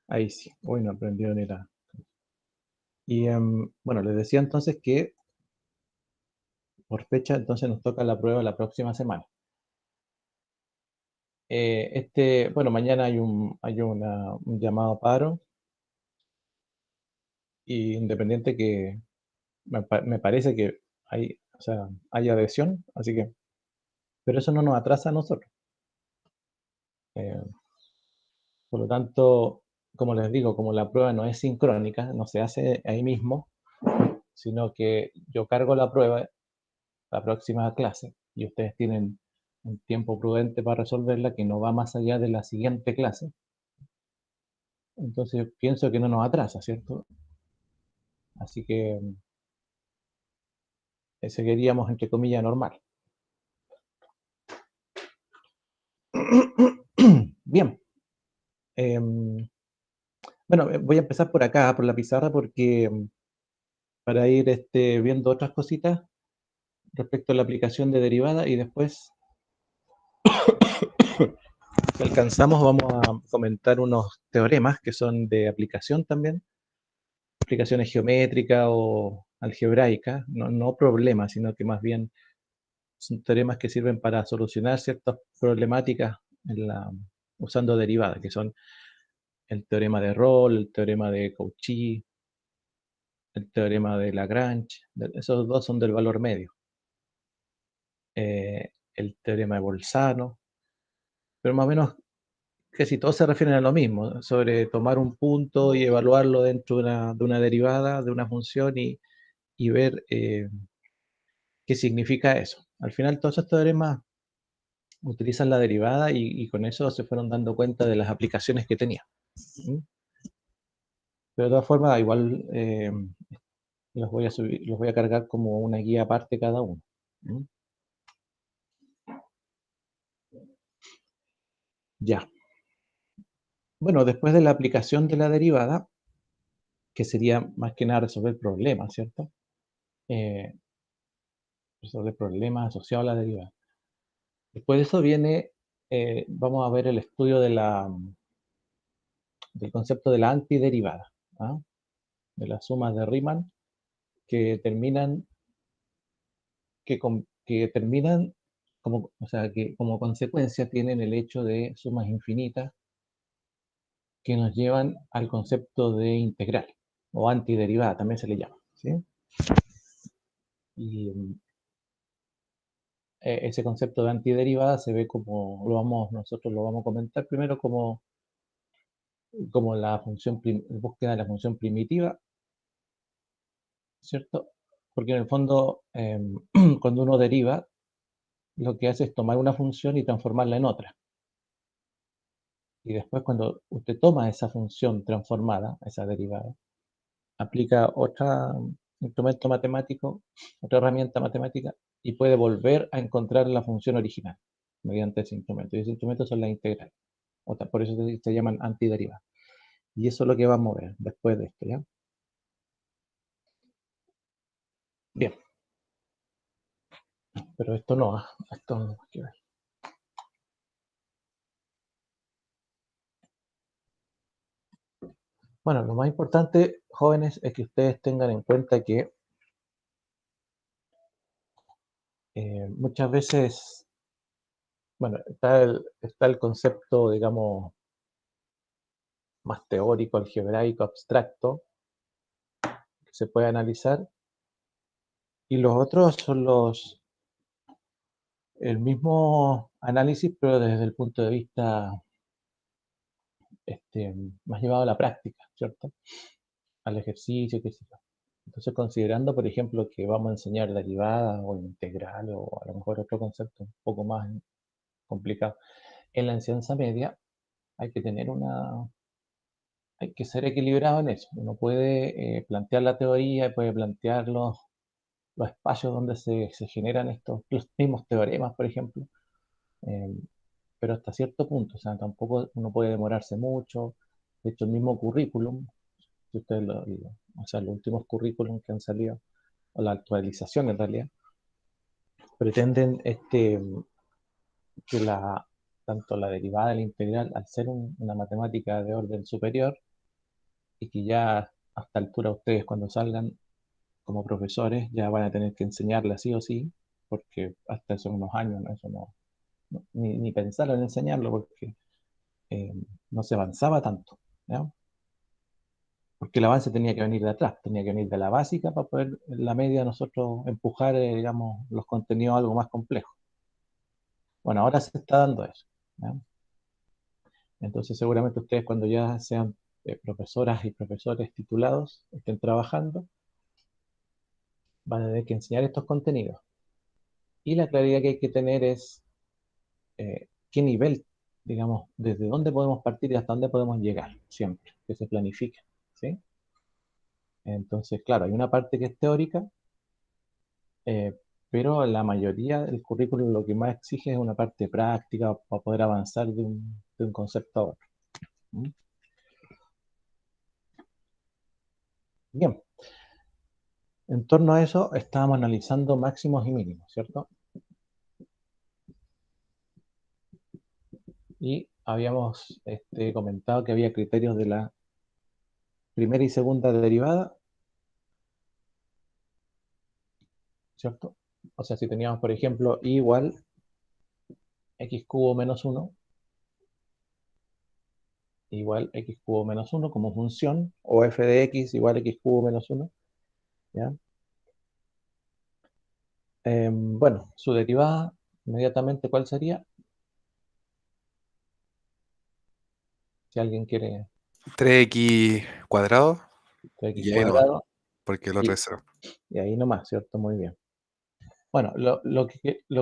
Ahí sí. Uy, no aprendió ni nada. Y bueno, les decía entonces que por fecha entonces nos toca la prueba la próxima semana. Bueno, mañana un llamado a paro y independiente que me parece que hay, o sea, hay adhesión, así que, pero eso no nos atrasa a nosotros. Eh, por lo tanto, como les digo, como la prueba no es sincrónica, no se hace ahí mismo, sino que yo cargo la prueba la próxima clase y ustedes tienen un tiempo prudente para resolverla que no va más allá de la siguiente clase. Entonces pienso que no nos atrasa, ¿cierto? Así que seguiríamos entre comillas normal. Bien. em, bueno, voy a empezar por acá, por la pizarra, porque para ir viendo otras cositas respecto a la aplicación de derivada y después, si alcanzamos, vamos a comentar unos teoremas que son de aplicación también, aplicaciones geométricas o algebraicas, no problemas, sino que más bien son teoremas que sirven para solucionar ciertas problemáticas usando derivadas, que son el teorema de Rolle, el teorema de Cauchy, el teorema de Lagrange. Esos dos son del valor medio. El teorema de Bolzano, pero más o menos casi todos se refieren a lo mismo, sobre tomar un punto y evaluarlo dentro de una derivada, de una función y ver qué significa eso. Al final todos esos teoremas utilizan la derivada y con eso se fueron dando cuenta de las aplicaciones que tenía. ¿Mm? Pero de todas formas, igual los voy a cargar como una guía aparte cada uno. ¿Mm? Ya. Bueno, después de la aplicación de la derivada, que sería más que nada resolver problemas, ¿cierto? Eh, Resolver problemas asociados a la derivada. Después de eso viene, vamos a ver el estudio del concepto de la antiderivada, ¿ah? De las sumas de Riemann que terminan, que terminan como, o sea, que como consecuencia tienen el hecho de sumas infinitas que nos llevan al concepto de integral o antiderivada, también se le llama, ¿sí? Y ese concepto de antiderivada se ve como, nosotros lo vamos a comentar primero como la búsqueda de la función primitiva, ¿cierto? Porque en el fondo, cuando uno deriva, lo que hace es tomar una función y transformarla en otra. Y después cuando usted toma esa función transformada, esa derivada, aplica otro instrumento matemático, otra herramienta matemática, y puede volver a encontrar la función original mediante ese instrumento. Y ese instrumento son las integrales. Por eso se llaman antiderivadas. Y eso es lo que vamos a ver después de esto, ¿ya? Bien, pero esto no hay que ver. Bueno, lo más importante, jóvenes, es que ustedes tengan en cuenta que muchas veces, bueno, está el concepto, digamos, más teórico, algebraico, abstracto, que se puede analizar, y los otros son el mismo análisis, pero desde el punto de vista este, más llevado a la práctica, ¿cierto? Al ejercicio, qué sé yo. Entonces, considerando, por ejemplo, que vamos a enseñar derivadas o integral o a lo mejor otro concepto un poco más complicado, en la enseñanza media hay que tener hay que ser equilibrado en eso. Uno puede plantear la teoría, puede plantear los espacios donde se generan los mismos teoremas, por ejemplo, eh, pero hasta cierto punto, o sea, tampoco uno puede demorarse mucho. De hecho, el mismo currículum, si ustedes o sea, los últimos currículum que han salido, o la actualización en realidad, pretenden que tanto la derivada de la integral, al ser una matemática de orden superior, y que ya a esta altura ustedes cuando salgan como profesores ya van a tener que enseñarla sí o sí, porque hasta hace unos años ¿no? Eso ni pensaron en enseñarlo porque eh, no se avanzaba tanto, ¿ya? Porque el avance tenía que venir de atrás, tenía que venir de la básica para poder en la media nosotros empujar, digamos, los contenidos a algo más complejo. Bueno, ahora se está dando eso, ¿ya? Entonces seguramente ustedes cuando ya sean profesoras y profesores titulados, estén trabajando, van a tener que enseñar estos contenidos. Y la claridad que hay que tener es qué nivel, digamos, desde dónde podemos partir y hasta dónde podemos llegar, siempre, que se planifique, ¿sí? Entonces, claro, hay una parte que es teórica, eh, pero la mayoría del currículum lo que más exige es una parte práctica para poder avanzar de un concepto a otro. ¿Mm? Bien, en torno a eso estábamos analizando máximos y mínimos, ¿cierto? Y habíamos comentado que había criterios de la primera y segunda derivada, ¿cierto? O sea, si teníamos, por ejemplo, y igual x cubo menos uno igual x cubo menos uno como función, o f de x igual x cubo menos uno, ¿ya? Bueno, su derivada, inmediatamente, ¿cuál sería? Si alguien quiere 3x cuadrado 3x y ahí no, cuadrado, porque el otro y, es 0. y ahí nomás, ¿cierto? Muy bien. Bueno, lo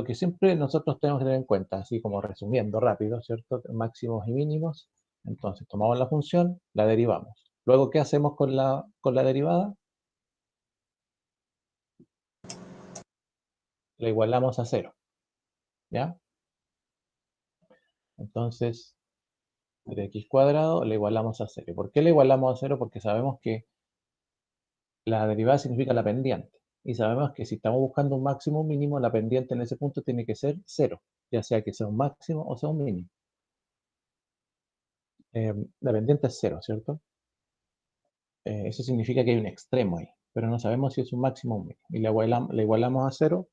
que siempre nosotros tenemos que tener en cuenta, así como resumiendo rápido, ¿cierto? Máximos y mínimos. Entonces, tomamos la función, la derivamos. Luego, ¿qué hacemos con la derivada? La igualamos a cero, ¿ya? Entonces, de x cuadrado la igualamos a cero. ¿Por qué la igualamos a cero? Porque sabemos que la derivada significa la pendiente. Y sabemos que si estamos buscando un máximo o un mínimo, la pendiente en ese punto tiene que ser cero, ya sea que sea un máximo o sea un mínimo. La pendiente es cero, ¿cierto? Eso significa que hay un extremo ahí, pero no sabemos si es un máximo o un mínimo. Y la igualamos a cero.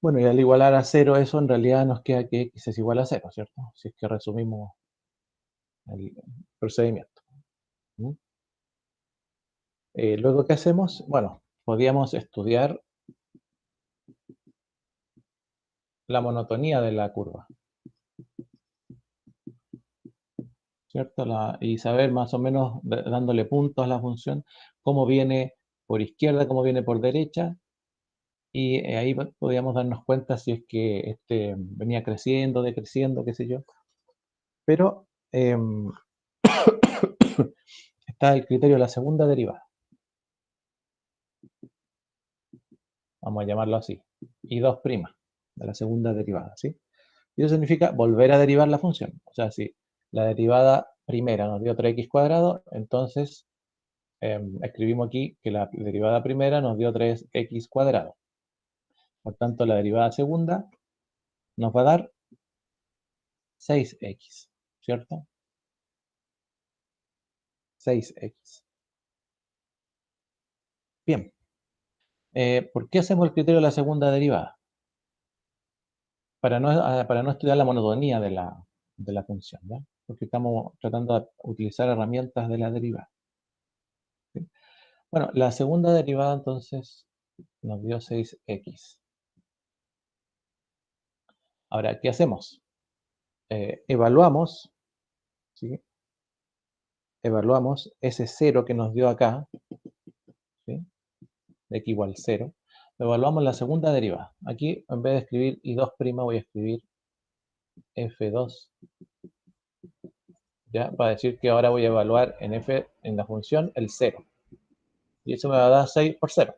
Bueno, y al igualar a cero, eso en realidad nos queda que x es igual a cero, ¿cierto? Si es que resumimos el procedimiento. ¿Mm? Luego, ¿qué hacemos? Bueno, podríamos estudiar la monotonía de la curva, ¿cierto? Y saber más o menos, dándole puntos a la función, cómo viene por izquierda, cómo viene por derecha, y ahí podríamos darnos cuenta si es que venía creciendo, decreciendo, qué sé yo. Pero está el criterio de la segunda derivada, vamos a llamarlo así, y 2' de la segunda derivada, ¿sí? Y eso significa volver a derivar la función. O sea, si la derivada primera nos dio 3x cuadrado, entonces escribimos aquí que la derivada primera nos dio 3x cuadrado. Por tanto, la derivada segunda nos va a dar 6x, ¿cierto? 6x. Bien. ¿Por qué hacemos el criterio de la segunda derivada? Para no estudiar la monotonía de la función, ¿ya? Porque estamos tratando de utilizar herramientas de la derivada, ¿sí? Bueno, la segunda derivada entonces nos dio 6x. Ahora, ¿qué hacemos? Evaluamos, ¿sí? Evaluamos ese 0 que nos dio acá, ¿sí? De x igual 0. Evaluamos la segunda derivada. Aquí, en vez de escribir y2' voy a escribir f2, ¿ya? Para decir que ahora voy a evaluar en la función el 0. Y eso me va a dar 6 por 0,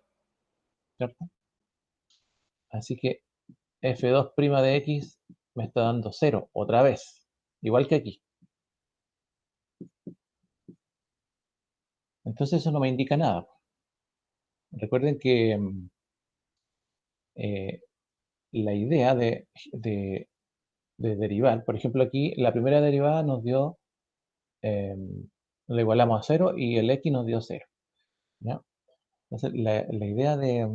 ¿cierto? Así que f2' de x me está dando 0 otra vez, igual que aquí. Entonces eso no me indica nada. Recuerden que eh, la idea de derivar, por ejemplo aquí la primera derivada nos dio lo igualamos a 0 y el x nos dio 0. ¿Ya? Entonces, la idea de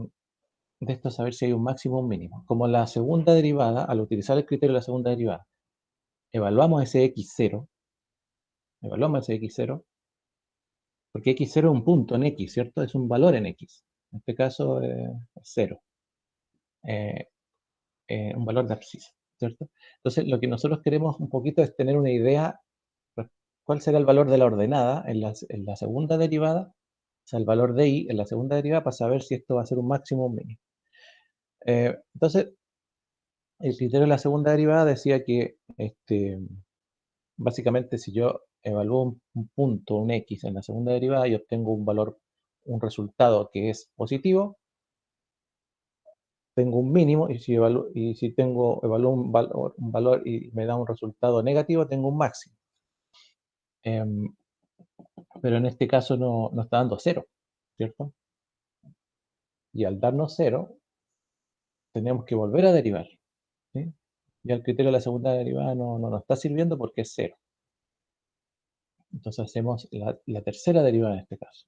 esto es saber si hay un máximo o un mínimo. Como la segunda derivada, al utilizar el criterio de la segunda derivada, evaluamos ese x0, porque x0 es un punto en x, ¿cierto? Es un valor en x. En este caso es 0. Un valor de abscisa, ¿cierto? Entonces, lo que nosotros queremos un poquito es tener una idea, pues, cuál será el valor de la ordenada en la segunda derivada, o sea, el valor de y en la segunda derivada para saber si esto va a ser un máximo o un mínimo. Entonces, el criterio de la segunda derivada decía que, básicamente, si yo evalúo un punto, un x en la segunda derivada y obtengo un valor, un resultado que es positivo, tengo un mínimo, y si evalúo un valor y me da un resultado negativo, tengo un máximo. Pero en este caso no está dando 0, ¿cierto? Y al darnos 0, tenemos que volver a derivar, ¿sí? Y el criterio de la segunda derivada no nos está sirviendo porque es 0. Entonces hacemos la tercera derivada en este caso,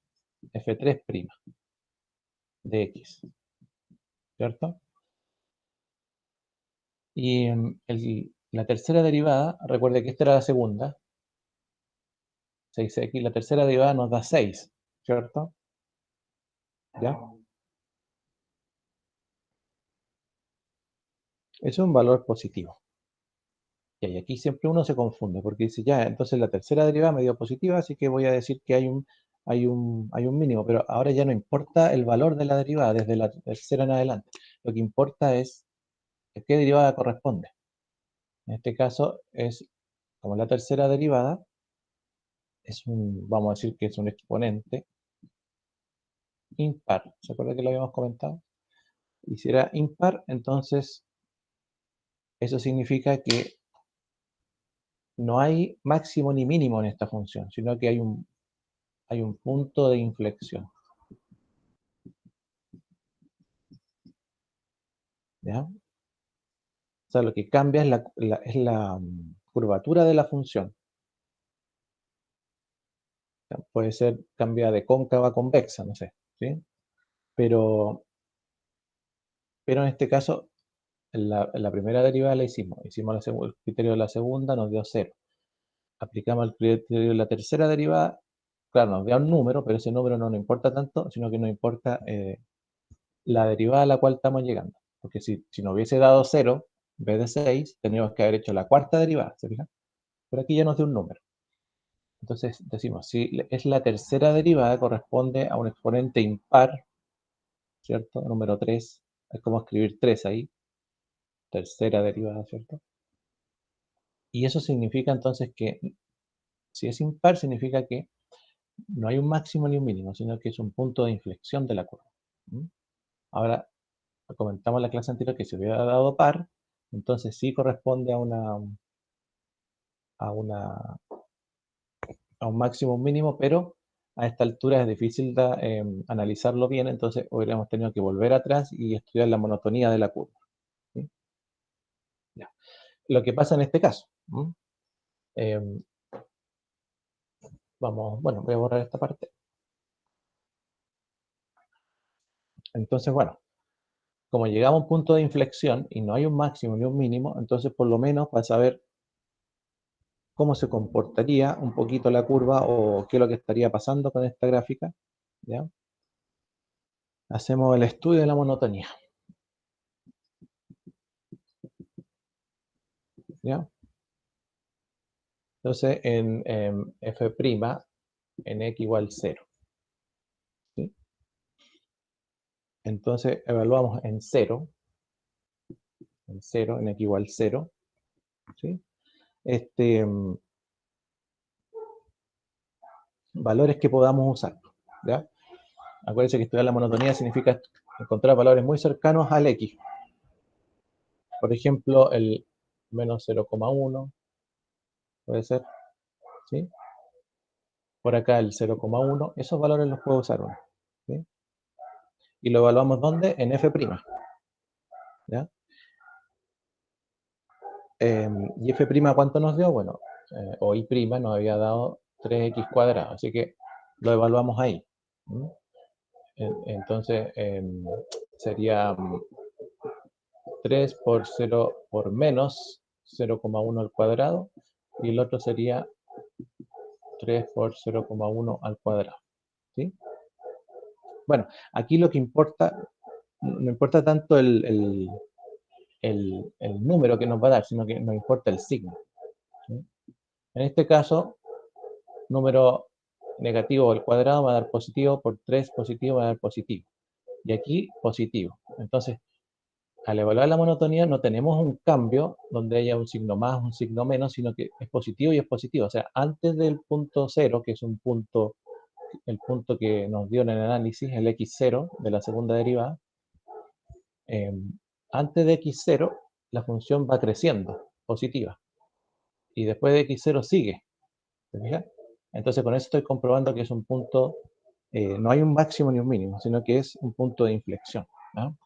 f3' de x, ¿cierto? Y la tercera derivada, recuerde que esta era la segunda, 6x, la tercera derivada nos da 6, ¿cierto? ¿Ya? Eso es un valor positivo. Y aquí siempre uno se confunde, porque dice, ya, entonces la tercera derivada me dio positiva, así que voy a decir que hay un mínimo, pero ahora ya no importa el valor de la derivada desde la tercera en adelante. Lo que importa es a qué derivada corresponde. En este caso es, como la tercera derivada, vamos a decir que es un exponente impar. ¿Se acuerda que lo habíamos comentado? Y si era impar, entonces eso significa que no hay máximo ni mínimo en esta función, sino que hay un punto de inflexión. ¿Ya? O sea, lo que cambia es la curvatura de la función. Puede ser cambia de cóncava a convexa, no sé, ¿sí? Pero en este caso, la primera derivada la hicimos el criterio de la segunda, nos dio 0. Aplicamos el criterio de la tercera derivada, claro, nos da un número, pero ese número no nos importa tanto, sino que nos importa la derivada a la cual estamos llegando. Porque si nos hubiese dado 0 en vez de 6, tendríamos que haber hecho la cuarta derivada, ¿se fijan? Pero aquí ya nos dio un número. Entonces decimos, si es la tercera derivada, corresponde a un exponente impar, ¿cierto? Número 3, es como escribir 3 ahí, tercera derivada, ¿cierto? Y eso significa entonces que, si es impar, significa que no hay un máximo ni un mínimo, sino que es un punto de inflexión de la curva. ¿Mm? Ahora, comentamos en la clase anterior que si hubiera dado par, entonces sí corresponde a un máximo o un mínimo, pero a esta altura es difícil analizarlo bien, entonces hubiéramos tenido que volver atrás y estudiar la monotonía de la curva, ¿sí? Ya. Lo que pasa en este caso, em, bueno, voy a borrar esta parte. Entonces, bueno, como llegamos a un punto de inflexión y no hay un máximo ni un mínimo, entonces por lo menos para saber cómo se comportaría un poquito la curva o qué es lo que estaría pasando con esta gráfica, ¿ya? Hacemos el estudio de la monotonía, ¿ya? Entonces, en f', en x igual 0, ¿sí? Entonces, evaluamos en 0, en x igual 0, ¿sí? Valores que podamos usar, ¿ya? Acuérdense que estudiar la monotonía significa encontrar valores muy cercanos al x. Por ejemplo, el menos 0,1 puede ser, ¿sí? Por acá el 0,1, esos valores los puedo usar uno, ¿sí? Y lo evaluamos ¿dónde? En f', ¿ya? ¿Y f' cuánto nos dio? Bueno, o y' nos había dado 3x cuadrado. Así que lo evaluamos ahí. Entonces sería 3 por 0 por menos 0,1 al cuadrado, y el otro sería 3 por 0,1 al cuadrado. ¿Sí? Bueno, aquí lo que importa, no importa tanto el número que nos va a dar, sino que nos importa el signo. ¿Sí? En este caso, número negativo al cuadrado va a dar positivo, por 3 positivo va a dar positivo. Y aquí positivo. Entonces, al evaluar la monotonía no tenemos un cambio donde haya un signo más, un signo menos, sino que es positivo y es positivo. O sea, antes del punto 0, que es un punto, el punto que nos dio en el análisis, el x0 de la segunda derivada, antes de x0 la función va creciendo, positiva. Y después de x0 sigue. ¿Te fijas? Entonces con eso estoy comprobando que es un punto, no hay un máximo ni un mínimo, sino que es un punto de inflexión. ¿No?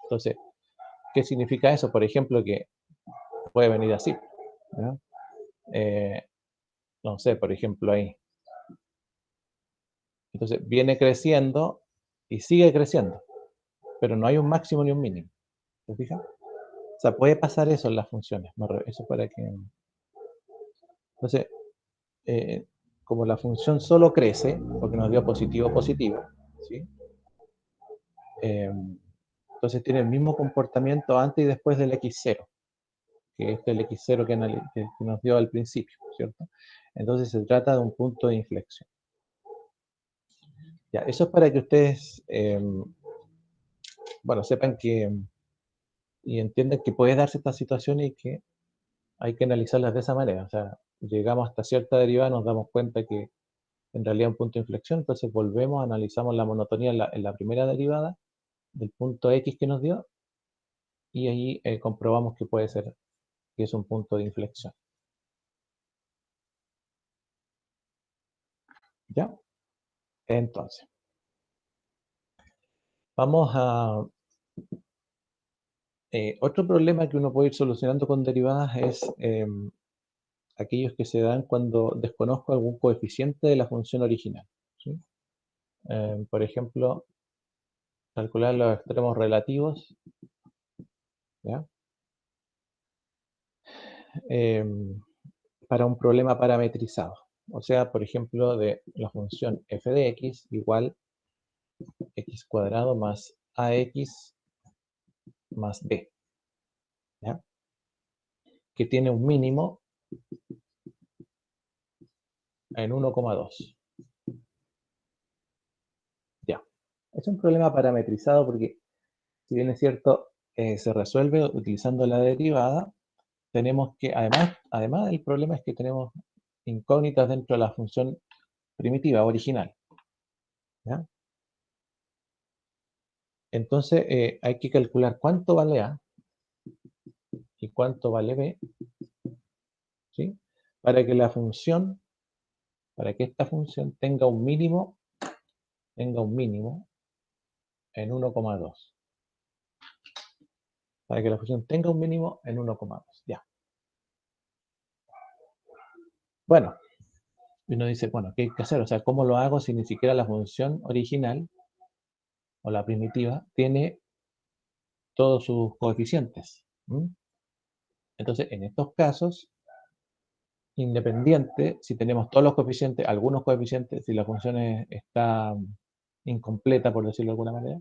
Entonces, ¿qué significa eso? Por ejemplo, que puede venir así. ¿No? No sé, por ejemplo, ahí. Entonces viene creciendo y sigue creciendo, pero no hay un máximo ni un mínimo. ¿Te fijas? O sea, puede pasar eso en las funciones. Eso para que... Entonces, eh, como la función solo crece, porque nos dio positivo, positivo, ¿sí? Entonces tiene el mismo comportamiento antes y después del x0, que es el x0 que nos dio al principio, ¿cierto? Entonces se trata de un punto de inflexión. Ya, eso es para que ustedes, bueno, sepan que y entiendan que puede darse esta situación y que hay que analizarlas de esa manera. O sea, llegamos hasta cierta derivada, nos damos cuenta que en realidad es un punto de inflexión, entonces volvemos, analizamos la monotonía en la primera derivada del punto x que nos dio, y ahí comprobamos que puede ser, que es un punto de inflexión. ¿Ya? Entonces, vamos a... otro problema que uno puede ir solucionando con derivadas es aquellos que se dan cuando desconozco algún coeficiente de la función original. ¿Sí? Por ejemplo, calcular los extremos relativos, ¿ya? Para un problema parametrizado. O sea, por ejemplo, de la función f de x igual x cuadrado más ax más b, ¿ya? Que tiene un mínimo en 1,2. Ya. Es un problema parametrizado porque, si bien es cierto, se resuelve utilizando la derivada, tenemos que, además el problema es que tenemos incógnitas dentro de la función primitiva, original. ¿Ya? Entonces hay que calcular cuánto vale A y cuánto vale B, ¿sí? Para que para que esta función tenga un mínimo en 1,2. Para que la función tenga un mínimo en 1,2. Ya. Bueno, y uno dice, bueno, ¿qué hay que hacer? O sea, ¿cómo lo hago si ni siquiera la función original o la primitiva tiene todos sus coeficientes? Entonces, en estos casos, independiente, si tenemos todos los coeficientes, algunos coeficientes, si la función está incompleta, por decirlo de alguna manera,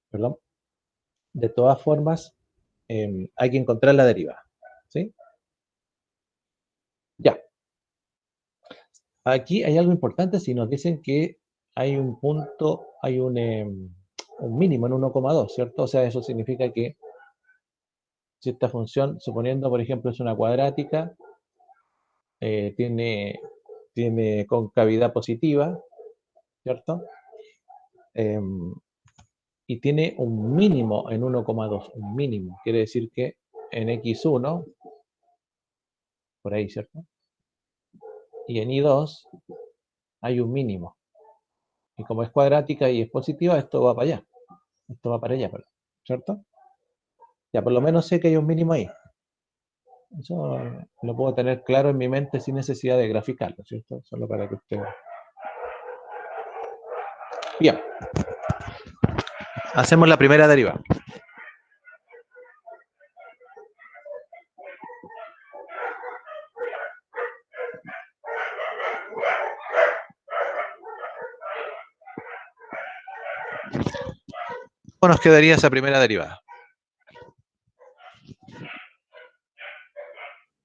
perdón, de todas formas, hay que encontrar la derivada. ¿Sí? Ya. Aquí hay algo importante si nos dicen que hay un punto, hay un mínimo en 1,2, ¿cierto? O sea, eso significa que si esta función, suponiendo por ejemplo es una cuadrática, tiene concavidad positiva, ¿cierto? Y tiene un mínimo en 1,2, un mínimo. Quiere decir que en x1, por ahí, ¿cierto? Y en y2 hay un mínimo. Y como es cuadrática y es positiva, esto va para allá. Esto va para allá, ¿cierto? Ya por lo menos sé que hay un mínimo ahí. Eso lo puedo tener claro en mi mente sin necesidad de graficarlo, ¿cierto? Solo para que usted... Bien, hacemos la primera derivada. ¿Cómo nos quedaría esa primera derivada?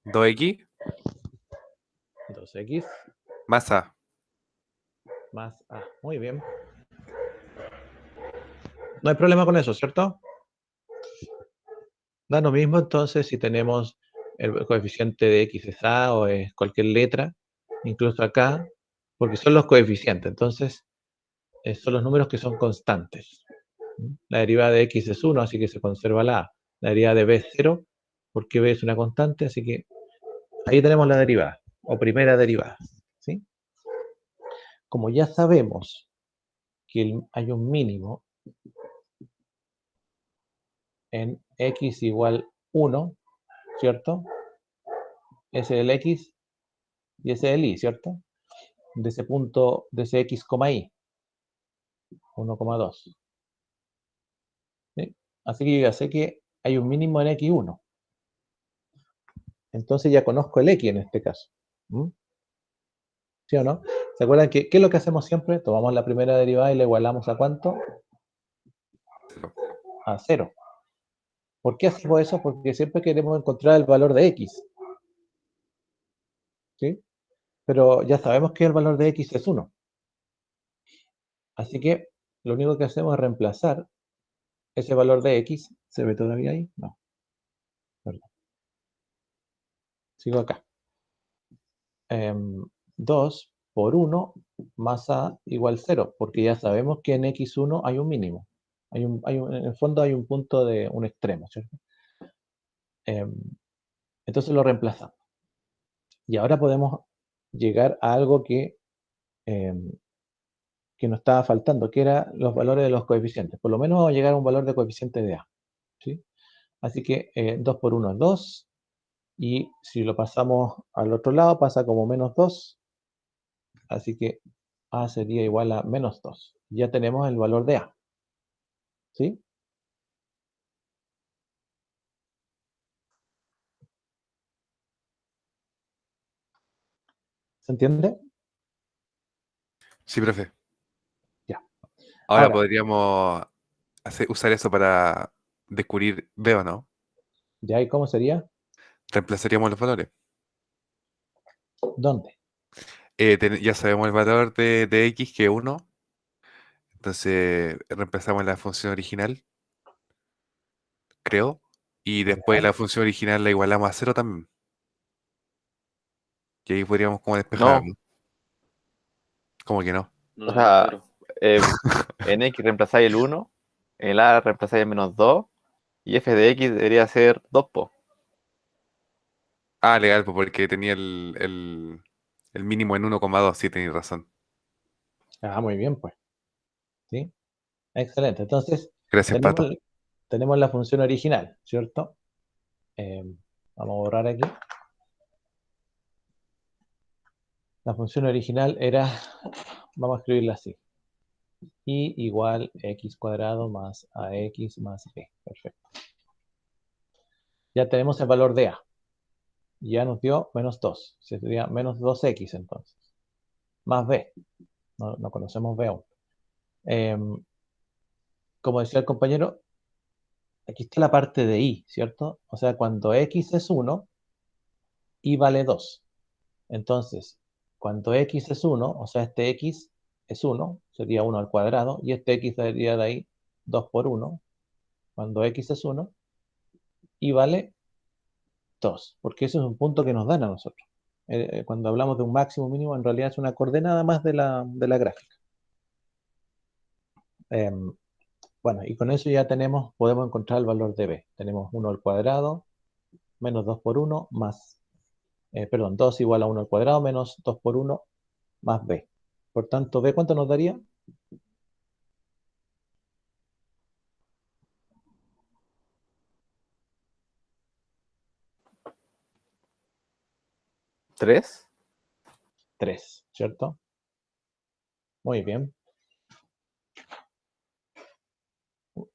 2x 2x más a. más a. Muy bien. No hay problema con eso, ¿cierto? Da lo mismo entonces si tenemos el coeficiente de x es a o es cualquier letra, incluso acá, porque son los coeficientes. Entonces, son los números que son constantes. La derivada de x es 1, así que se conserva la a. La derivada de b es 0, porque b es una constante, así que ahí tenemos la derivada, o primera derivada. ¿Sí? Como ya sabemos que hay un mínimo en x igual 1, ¿cierto? Ese es el x y ese es el y, ¿cierto? De ese punto, de ese x, y, 1,2. ¿Sí? Así que yo ya sé que hay un mínimo en x1. Entonces ya conozco el x en este caso. ¿Mm? ¿Sí o no? ¿Se acuerdan que qué es lo que hacemos siempre? Tomamos la primera derivada y la igualamos a ¿cuánto? A 0. ¿Por qué hacemos eso? Porque siempre queremos encontrar el valor de x. ¿Sí? Pero ya sabemos que el valor de x es 1. Así que lo único que hacemos es reemplazar ese valor de x. ¿Se ve todavía ahí? No, perdón. Sigo acá. 2 por 1 más a igual 0, porque ya sabemos que en x1 hay un mínimo. En el fondo hay un punto de un extremo, ¿cierto? Em, entonces lo reemplazamos. Y ahora podemos llegar a algo em, que nos estaba faltando, que eran los valores de los coeficientes. Por lo menos vamos a llegar a un valor de coeficiente de a. ¿Sí? Así que 2 por 1 es 2. Y si lo pasamos al otro lado, pasa como menos 2. Así que a sería igual a menos 2. Ya tenemos el valor de a. ¿Sí? ¿Se entiende? Sí, profe. Ya. Ahora Ahora, podríamos usar eso para descubrir B o no. ¿ya y cómo sería? Reemplazaríamos los valores. ¿Dónde? Ya sabemos el valor de x, que es 1. Entonces reemplazamos la función original, creo. Y después Ya. la función original la igualamos a 0 también. Y ahí podríamos como despejar, No, ¿no? Como que no. o sea, en X reemplazáis el 1, en el A reemplazáis el menos 2, y f de X debería ser 2 po. Ah, legal, pues porque tenía el mínimo en 1,2. Sí, tenéis razón. Ah, muy bien, pues. ¿Sí? Excelente. Entonces, Gracias, Pato. tenemos, tenemos la función original, ¿cierto? Vamos a borrar aquí. La función original era, vamos a escribirla así, y igual x cuadrado más ax más b. Perfecto. Ya tenemos el valor de a. Ya nos dio menos 2. Sería menos 2x entonces. Más b. No conocemos b aún. Em, como decía el compañero, aquí está la parte de y, ¿cierto? O sea, cuando x es 1, y vale 2. Entonces, cuando x es 1, o sea, este x es 1, sería 1 al cuadrado, y este x sería de ahí 2 por 1, cuando x es 1, y vale 2, porque eso es un punto que nos dan a nosotros. Cuando hablamos de un máximo mínimo, en realidad es una coordenada más de la gráfica. Em, bueno, y con eso ya podemos encontrar el valor de b. Tenemos 1 al cuadrado, menos 2 por 1, más, perdón, 2 igual a 1 al cuadrado, menos 2 por 1, más b. Por tanto, b, ¿cuánto nos daría? 3. 3, ¿cierto? Muy bien.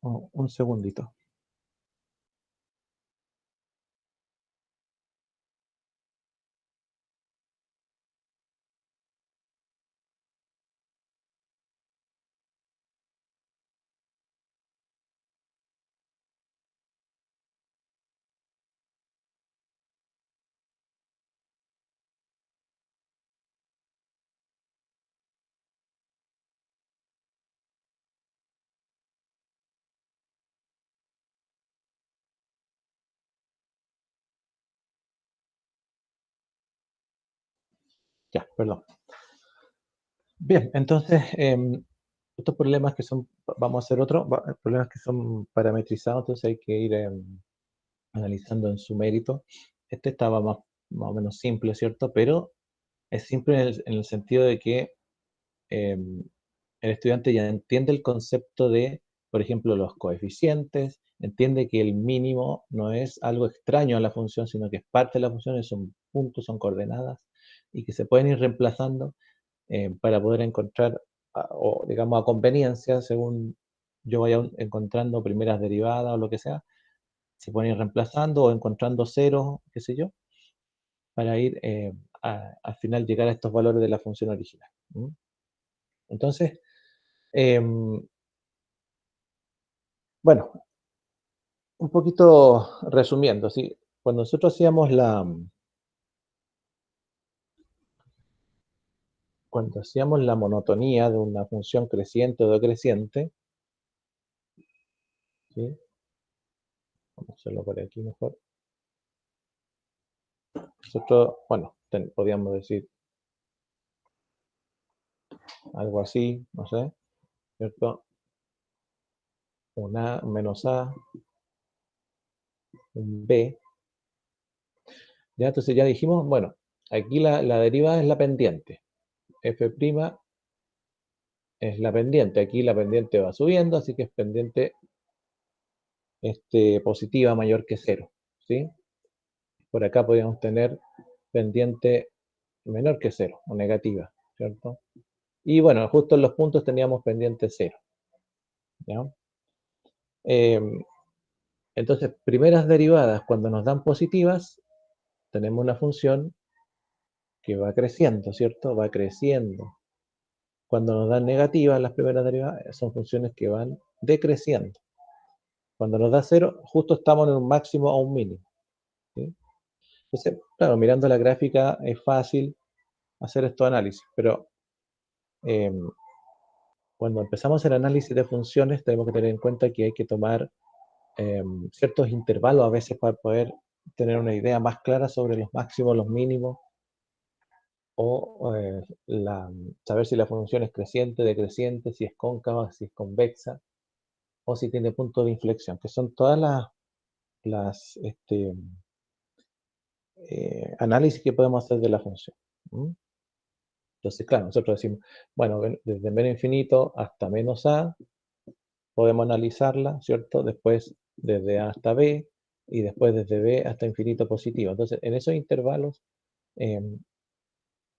Un segundito. Ya, perdón. Bien, entonces, estos problemas que son, vamos a hacer otro, problemas que son parametrizados, entonces hay que ir analizando en su mérito. Este estaba más o menos simple, ¿cierto? Pero es simple en el sentido de que el estudiante ya entiende el concepto de, por ejemplo, los coeficientes, entiende que el mínimo no es algo extraño a la función, sino que es parte de la función, son puntos, son coordenadas, y que se pueden ir reemplazando para poder encontrar, o digamos, a conveniencia, según yo vaya encontrando primeras derivadas o lo que sea, se pueden ir reemplazando o encontrando ceros, qué sé yo, para ir al final llegar a estos valores de la función original. Entonces, bueno, un poquito resumiendo, ¿sí? Cuando nosotros hacíamos cuando hacíamos la monotonía de una función creciente o decreciente, ¿sí? Vamos a hacerlo por aquí mejor. Nosotros, bueno, podríamos decir algo así, no sé, ¿cierto? Un A, un menos A, un B. Ya, entonces ya dijimos, bueno, aquí la derivada es la pendiente. F' es la pendiente. Aquí la pendiente va subiendo, así que es pendiente positiva mayor que 0, ¿sí? Por acá podríamos tener pendiente menor que 0 o negativa, ¿cierto? Y bueno, justo en los puntos teníamos pendiente 0, ¿ya? Entonces, primeras derivadas, cuando nos dan positivas, tenemos una función que va creciendo, ¿cierto? Va creciendo. Cuando nos dan negativas, las primeras derivadas son funciones que van decreciendo. Cuando nos da 0, justo estamos en un máximo o un mínimo, ¿sí? Entonces, claro, mirando la gráfica es fácil hacer estos análisis, pero eh, cuando empezamos el análisis de funciones tenemos que tener en cuenta que hay que tomar ciertos intervalos a veces para poder tener una idea más clara sobre los máximos, los mínimos, o saber si la función es creciente, decreciente, si es cóncava, si es convexa, o si tiene punto de inflexión, que son todas las análisis que podemos hacer de la función. Entonces, claro, nosotros decimos, bueno, desde menos infinito hasta menos a, podemos analizarla, ¿cierto? Después desde a hasta b, y después desde b hasta infinito positivo. Entonces, en esos intervalos,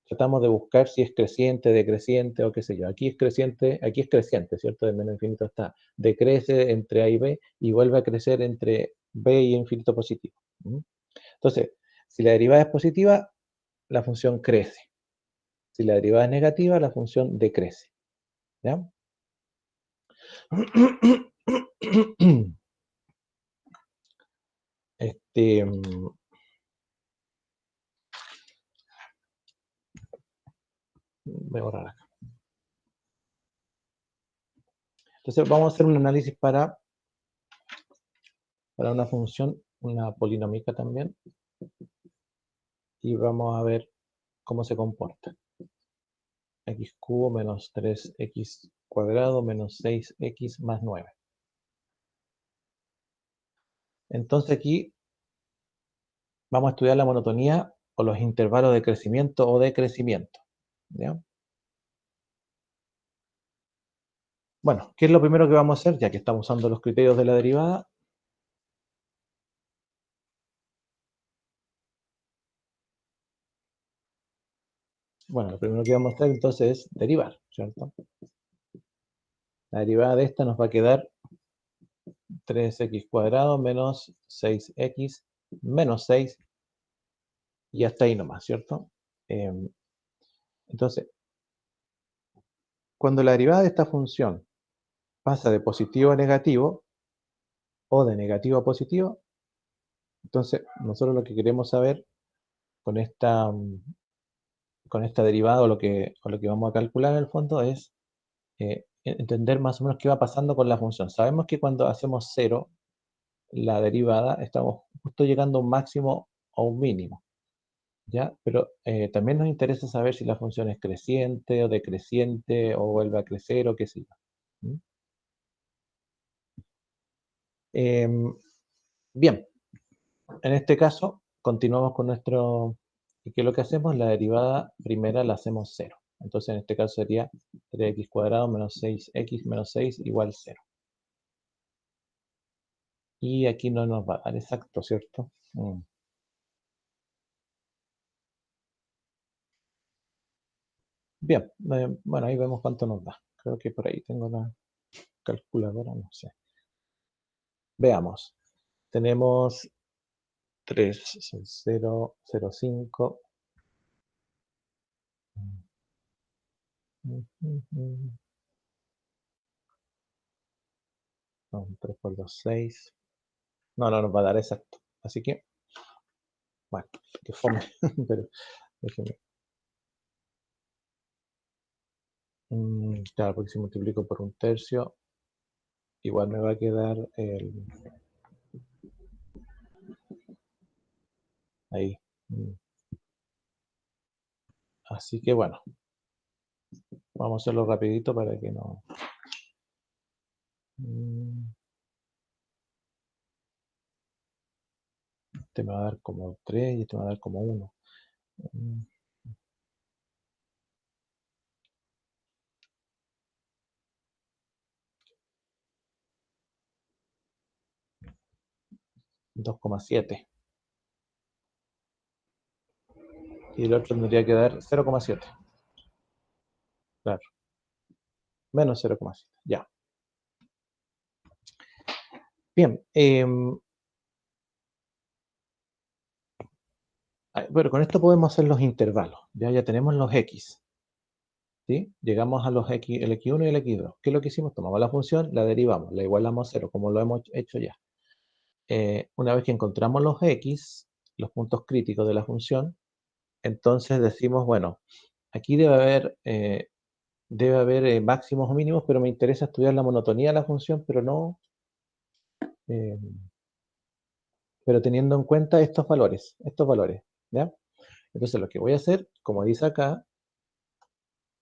tratamos de buscar si es creciente, decreciente o qué sé yo. Aquí es creciente, ¿cierto? De menos infinito hasta decrece entre a y b y vuelve a crecer entre b y infinito positivo. Entonces, si la derivada es positiva, la función crece. Si la derivada es negativa, la función decrece. ¿Ya? Voy a borrar acá. Entonces vamos a hacer un análisis para una función, una polinómica también, y vamos a ver cómo se comporta. X cubo menos 3x cuadrado menos 6x más 9. Entonces aquí vamos a estudiar la monotonía o los intervalos de crecimiento o decrecimiento. ¿Ya? Bueno, ¿qué es lo primero que vamos a hacer? Ya que estamos usando los criterios de la derivada, Bueno, lo primero que vamos a hacer entonces es derivar, ¿cierto? La derivada de esta nos va a quedar 3x cuadrado menos 6x menos 6 y hasta ahí nomás, ¿cierto? Entonces, cuando la derivada de esta función pasa de positivo a negativo o de negativo a positivo, entonces nosotros lo que queremos saber con esta derivada o lo que vamos a calcular en el fondo es entender más o menos qué va pasando con la función. Sabemos que cuando hacemos cero, la derivada, estamos justo llegando a un máximo o un mínimo, ¿ya? Pero también nos interesa saber si la función es creciente o decreciente o vuelve a crecer o qué sé yo. ¿Mm? Bien, en este caso continuamos con nuestro... ¿Y qué es lo que hacemos? La derivada primera la hacemos cero. Entonces en este caso sería 3x cuadrado menos 6x menos 6 igual 0. Y aquí no nos va a dar exacto, ¿cierto? Bien, bueno, ahí vemos cuánto nos da. Creo que por ahí tengo la calculadora, no sé. Veamos. Tenemos 3, 0, 0, 5. 3 por 2, 6. No, no nos va a dar exacto. Así que, bueno, que fome. Pero déjenme. Claro, porque si multiplico por un tercio, igual me va a quedar ahí. Así que bueno, vamos a hacerlo rapidito para que no... Este me va a dar como 3 y este me va a dar como 1. 2,7. Y el otro tendría que dar 0,7. Claro. Menos 0,7. Ya. Bien. Bueno, con esto podemos hacer los intervalos. Ya tenemos los x. ¿Sí? Llegamos a los x, el x1 y el x2. ¿Qué es lo que hicimos? Tomamos la función, la derivamos, la igualamos a 0, como lo hemos hecho ya. Una vez que encontramos los x, los puntos críticos de la función, entonces decimos, bueno, aquí debe haber máximos o mínimos, pero me interesa estudiar la monotonía de la función, eh, pero teniendo en cuenta estos valores, ¿ya? Entonces lo que voy a hacer, como dice acá,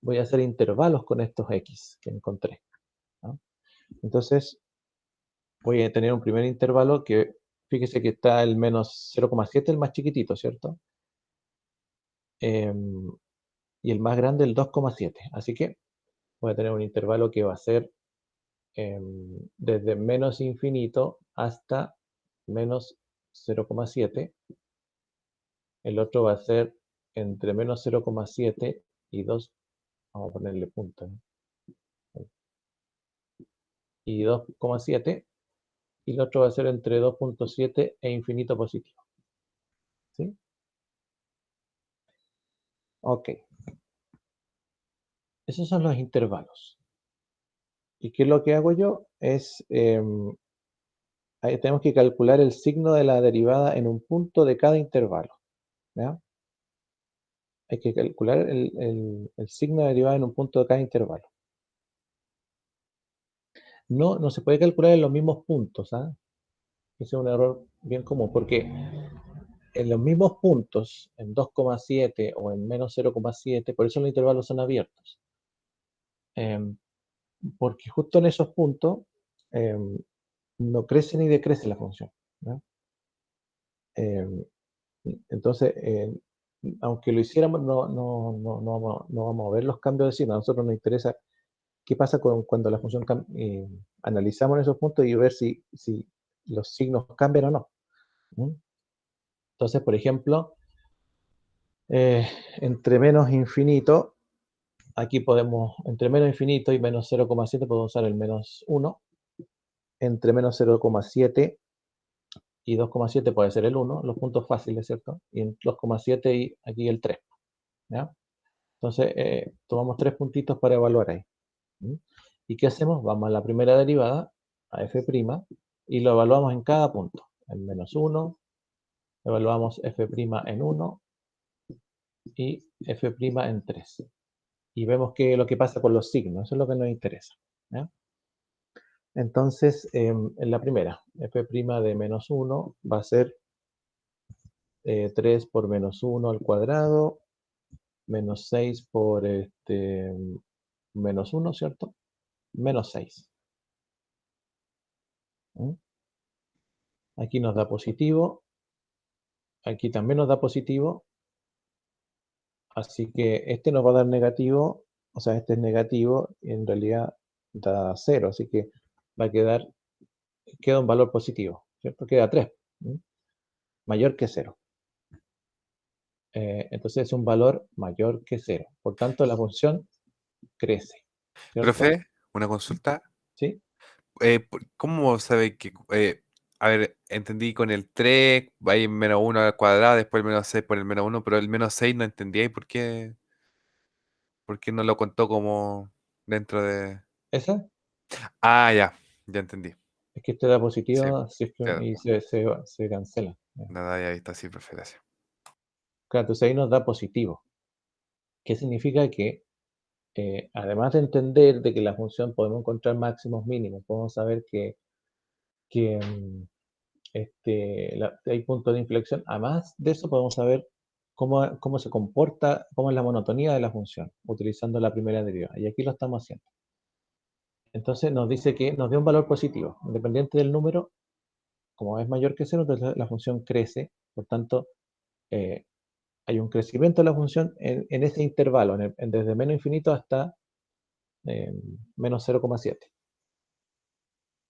voy a hacer intervalos con estos x que encontré, ¿no? Entonces voy a tener un primer intervalo que, fíjese que está el menos 0,7, el más chiquitito, ¿cierto? Y el más grande el 2,7. Así que voy a tener un intervalo que va a ser desde menos infinito hasta menos 0,7. El otro va a ser entre menos 0,7 y 2, vamos a ponerle punto, ¿no? Y 2,7, y el otro va a ser entre 2,7 e infinito positivo. ¿Sí? Ok. Esos son los intervalos. ¿Y qué es lo que hago yo? Ahí tenemos que calcular el signo de la derivada en un punto de cada intervalo, ¿ya? Hay que calcular el signo de derivada en un punto de cada intervalo. No se puede calcular en los mismos puntos, ¿ah? Ese es un error bien común, porque en los mismos puntos, en 2,7 o en menos 0,7, por eso los intervalos son abiertos. Porque justo en esos puntos no crece ni decrece la función, ¿no? Entonces, aunque lo hiciéramos, no vamos a ver los cambios de signo. A nosotros nos interesa qué pasa cuando la función analizamos esos puntos y ver si los signos cambian o no. ¿Mm? Entonces, por ejemplo, Entre menos infinito, aquí podemos, entre menos infinito y menos 0,7 podemos usar el menos 1. Entre menos 0,7 y 2,7 puede ser el 1, los puntos fáciles, ¿cierto? Y en 2,7 y aquí el 3, ¿ya? Entonces, tomamos 3 puntitos para evaluar ahí. ¿Y qué hacemos? Vamos a la primera derivada, a f', y lo evaluamos en cada punto. En menos 1, evaluamos f' en 1 y f' en 3. Y vemos lo que pasa con los signos, eso es lo que nos interesa, ¿ya? Entonces, en la primera, f' de menos 1 va a ser 3 por menos 1 al cuadrado, menos 6 por menos 1, ¿cierto? Menos 6. Aquí nos da positivo, aquí también nos da positivo, así que este nos va a dar negativo, o sea, este es negativo, y en realidad da 0, así que va a queda un valor positivo, ¿cierto? Queda 3, mayor que 0. Entonces es un valor mayor que 0. Por tanto, la función crece, ¿cierto? Profe, una consulta. ¿Sí? ¿Cómo sabe que... a ver, entendí con el 3, va a ir menos 1 al cuadrado, después el menos 6 por el menos 1, pero el menos 6 no entendía. ¿Y por qué no lo contó como dentro de...? Esa Ah, ya entendí. es que este da Sí, positivo claro. y se cancela. Nada, había visto así, profe, gracias. Claro, entonces ahí nos da positivo. ¿Qué significa? Que además de entender de que la función podemos encontrar máximos mínimos, podemos saber que, hay puntos de inflexión. Además de eso, podemos saber cómo se comporta, cómo es la monotonía de la función, utilizando la primera derivada. Y aquí lo estamos haciendo. Entonces nos dice que nos dio un valor positivo. Independiente del número, como es mayor que 0, entonces la función crece. Por tanto, eh, hay un crecimiento de la función en ese intervalo, desde menos infinito hasta eh, menos 0,7.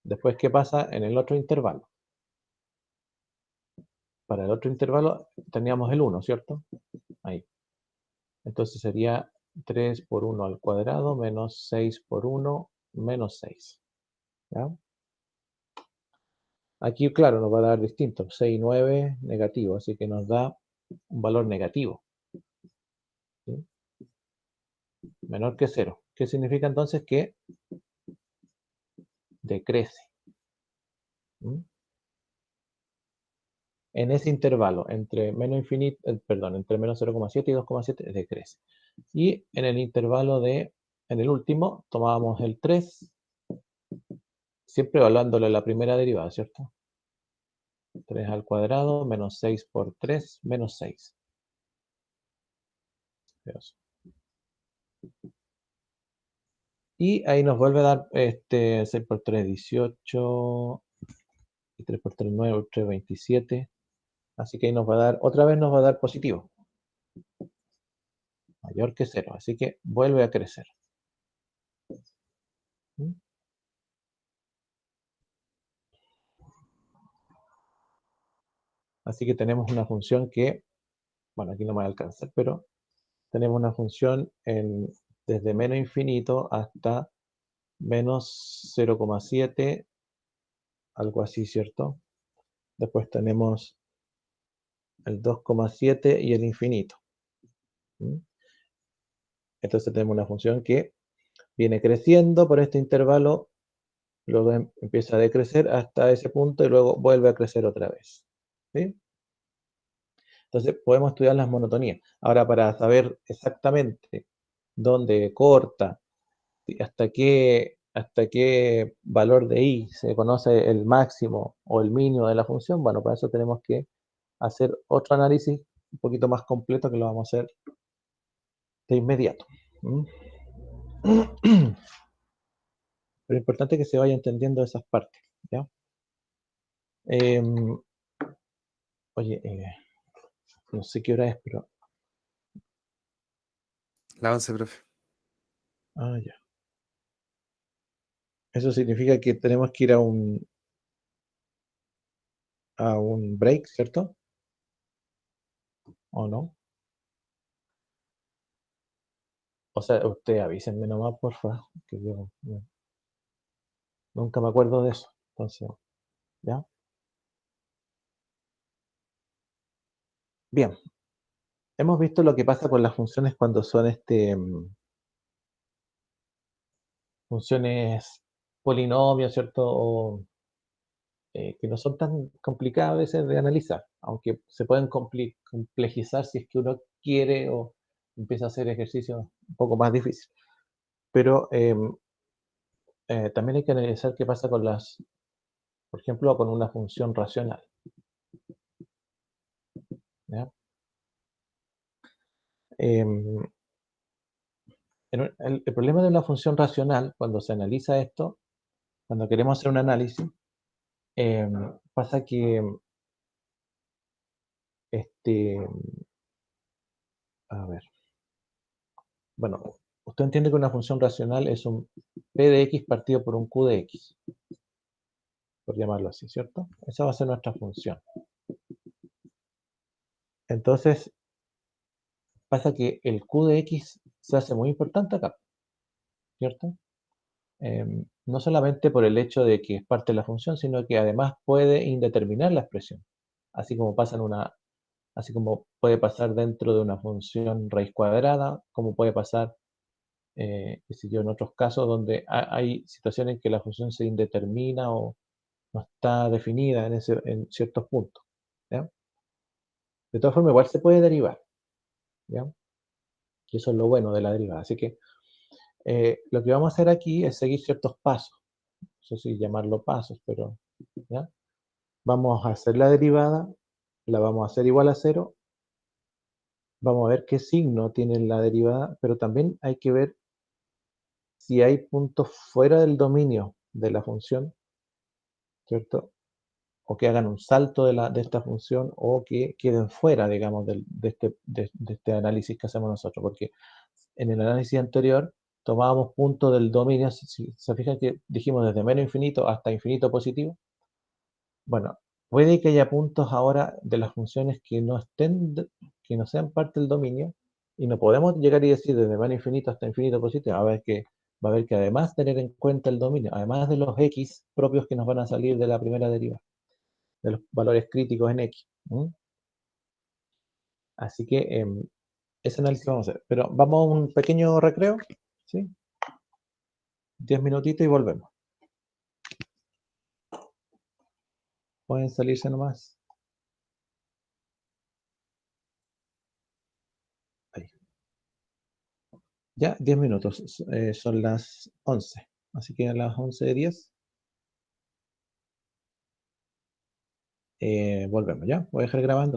Después, ¿qué pasa en el otro intervalo? Para el otro intervalo teníamos el 1, ¿cierto? Ahí. Entonces sería 3 por 1 al cuadrado menos 6 por 1 menos 6. ¿Ya? Aquí, claro, nos va a dar distinto. 6 y 9 negativo, así que nos da un valor negativo, ¿sí? Menor que 0. ¿Qué significa entonces? Que decrece. ¿Mm? En ese intervalo, entre menos infinito, perdón, entre menos 0,7 y 2,7 decrece. Y en el intervalo en el último, tomábamos el 3, siempre evaluándolo en la primera derivada, ¿cierto? 3 al cuadrado menos 6 por 3 menos 6. Y ahí nos vuelve a dar 6 por 3, 18, y 3 por 3, 9, 3, 27. Así que ahí otra vez nos va a dar positivo, mayor que 0. Así que vuelve a crecer. ¿Mm? Así que tenemos una función que, bueno, aquí no me va a alcanzar, pero tenemos una función desde menos infinito hasta menos 0,7, algo así, ¿cierto? Después tenemos el 2,7 y el infinito. ¿Mm? Entonces tenemos una función que viene creciendo por este intervalo, luego empieza a decrecer hasta ese punto y luego vuelve a crecer otra vez. ¿Sí? Entonces podemos estudiar las monotonías. Ahora, para saber exactamente dónde corta, hasta qué valor de i se conoce el máximo o el mínimo de la función, bueno, para eso tenemos que hacer otro análisis un poquito más completo que lo vamos a hacer de inmediato. ¿Mm? Pero es importante que se vaya entendiendo esas partes, ¿ya? Em, Oye, no sé qué hora es, pero... La 11, profe. Ya. Eso significa que tenemos que ir a un break, ¿cierto? ¿O no? O sea, ustedes avísenme nomás, por favor, que yo nunca me acuerdo de eso. Entonces, ¿ya? Bien, hemos visto lo que pasa con las funciones cuando son funciones polinomios, ¿cierto? O que no son tan complicadas a veces de analizar, aunque se pueden complejizar si es que uno quiere o empieza a hacer ejercicios un poco más difíciles. Pero también hay que analizar qué pasa con por ejemplo, con una función racional. ¿Ya? Em, el problema de una función racional, cuando se analiza esto, cuando queremos hacer un análisis, pasa que, este, a ver, bueno, usted entiende que una función racional es un p de x partido por un q de x, por llamarlo así, ¿cierto? Esa va a ser nuestra función. Entonces, pasa que el q de x se hace muy importante acá, ¿cierto? No solamente por el hecho de que es parte de la función, sino que además puede indeterminar la expresión, así como así como puede pasar dentro de una función raíz cuadrada, como puede pasar, qué sé yo, en otros casos donde hay situaciones en que la función se indetermina o no está definida en ciertos puntos, ¿ya? De todas formas, igual se puede derivar, ¿ya? Y eso es lo bueno de la derivada. Así que lo que vamos a hacer aquí es seguir ciertos pasos. No sé si llamarlo pasos, pero ¿ya? Vamos a hacer la derivada, la vamos a hacer igual a cero, vamos a ver qué signo tiene la derivada, pero también hay que ver si hay puntos fuera del dominio de la función, ¿cierto? O que hagan un salto de esta función o que queden fuera, digamos, de este análisis que hacemos nosotros, porque en el análisis anterior tomábamos puntos del dominio, si se fijan que dijimos desde menos infinito hasta infinito positivo. Bueno, puede que haya puntos ahora de las funciones que no sean parte del dominio, y no podemos llegar y decir desde menos infinito hasta infinito positivo. Va a haber que además tener en cuenta el dominio, además de los x propios que nos van a salir de la primera deriva, de los valores críticos en x. Así que ese análisis vamos a hacer. Pero vamos a un pequeño recreo, ¿sí? 10 minutitos y volvemos. Pueden salirse nomás. Ahí. Ya, 10 minutos. Son las 11. Así que a las 11:10 volvemos, ¿ya? Voy a dejar grabando.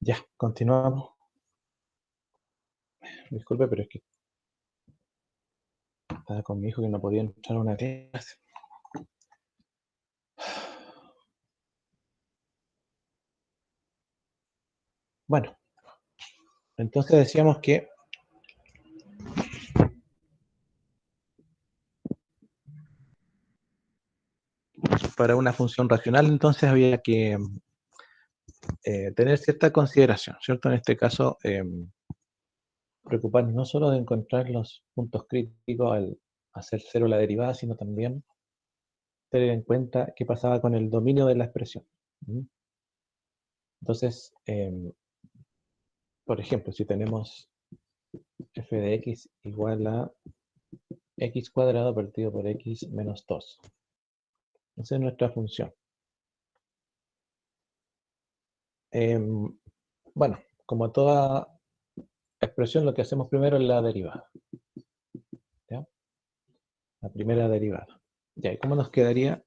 Ya, continuamos. Disculpe, pero es que estaba con mi hijo que no podía entrar a una clase. Bueno, entonces decíamos que para una función racional entonces había que tener cierta consideración, ¿cierto? En este caso, preocuparnos no solo de encontrar los puntos críticos al hacer cero la derivada, sino también tener en cuenta qué pasaba con el dominio de la expresión. ¿Mm? Entonces, por ejemplo, si tenemos f de x igual a x cuadrado partido por x menos 2. Esa es nuestra función. Bueno, como toda expresión, lo que hacemos primero es la derivada. ¿Ya? La primera derivada. Ya, ¿y cómo nos quedaría?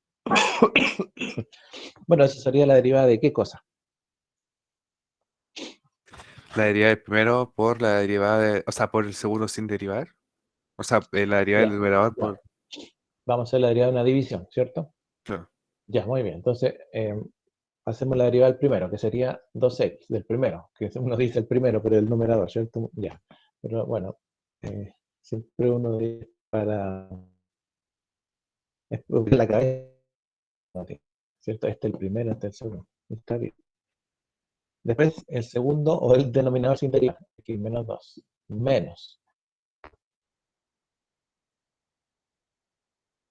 Bueno, esa sería la derivada de qué cosa. La derivada del primero por la derivada de, o sea, por el segundo sin derivar. O sea, la derivada Ya, del numerador ya. por. Vamos a hacer la derivada de una división, ¿cierto? Claro. Ya, muy bien. Entonces, hacemos la derivada del primero, que sería 2x del primero, que uno dice el primero, pero el numerador, ¿cierto? Ya. Pero bueno, siempre uno dice para la cabeza, ¿cierto? Este es el primero, este es el segundo. Está bien. Después, el segundo o el denominador sin derivar, x menos 2, menos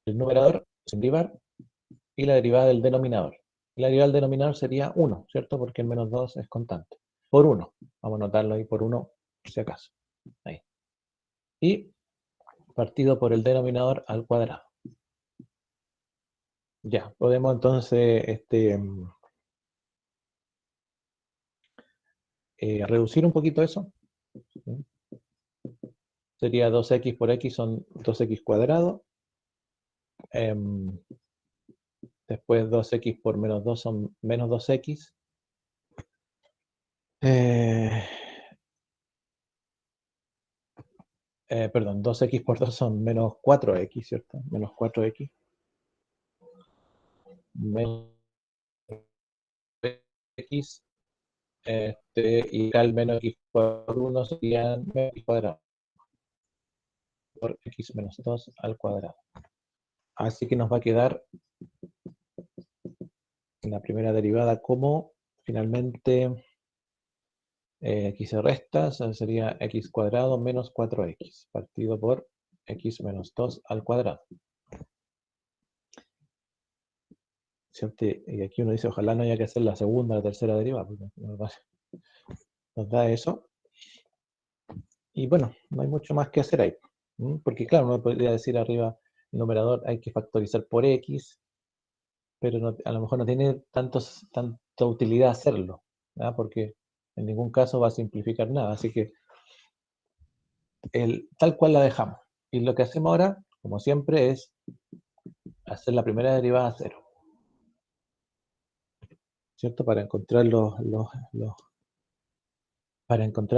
el numerador sin derivar y la derivada del denominador. Y la derivada del denominador sería 1, ¿cierto? Porque el menos 2 es constante. Por 1. Vamos a anotarlo ahí por 1, por si acaso. Ahí. Y partido por el denominador al cuadrado. Ya, podemos entonces reducir un poquito eso. Sería 2x por x son 2x cuadrado. Después 2x por menos 2 son menos 2x. Perdón, 2x por 2 son menos 4x, ¿cierto? Menos 4x. Menos x. Y al menos x por 1 sería menos x cuadrado. Por x menos 2 al cuadrado. Así que nos va a quedar la primera derivada como finalmente aquí se resta, sería x cuadrado menos 4x partido por x menos 2 al cuadrado. ¿Cierto? Y aquí uno dice, ojalá no haya que hacer la segunda o la tercera derivada, porque nos da eso. Y bueno, no hay mucho más que hacer ahí. Porque claro, uno podría decir arriba, el numerador hay que factorizar por x, pero a lo mejor no tiene tanta utilidad hacerlo, ¿verdad? Porque en ningún caso va a simplificar nada. Así que tal cual la dejamos. Y lo que hacemos ahora, como siempre, es hacer la primera derivada a cero, ¿cierto? Para encontrar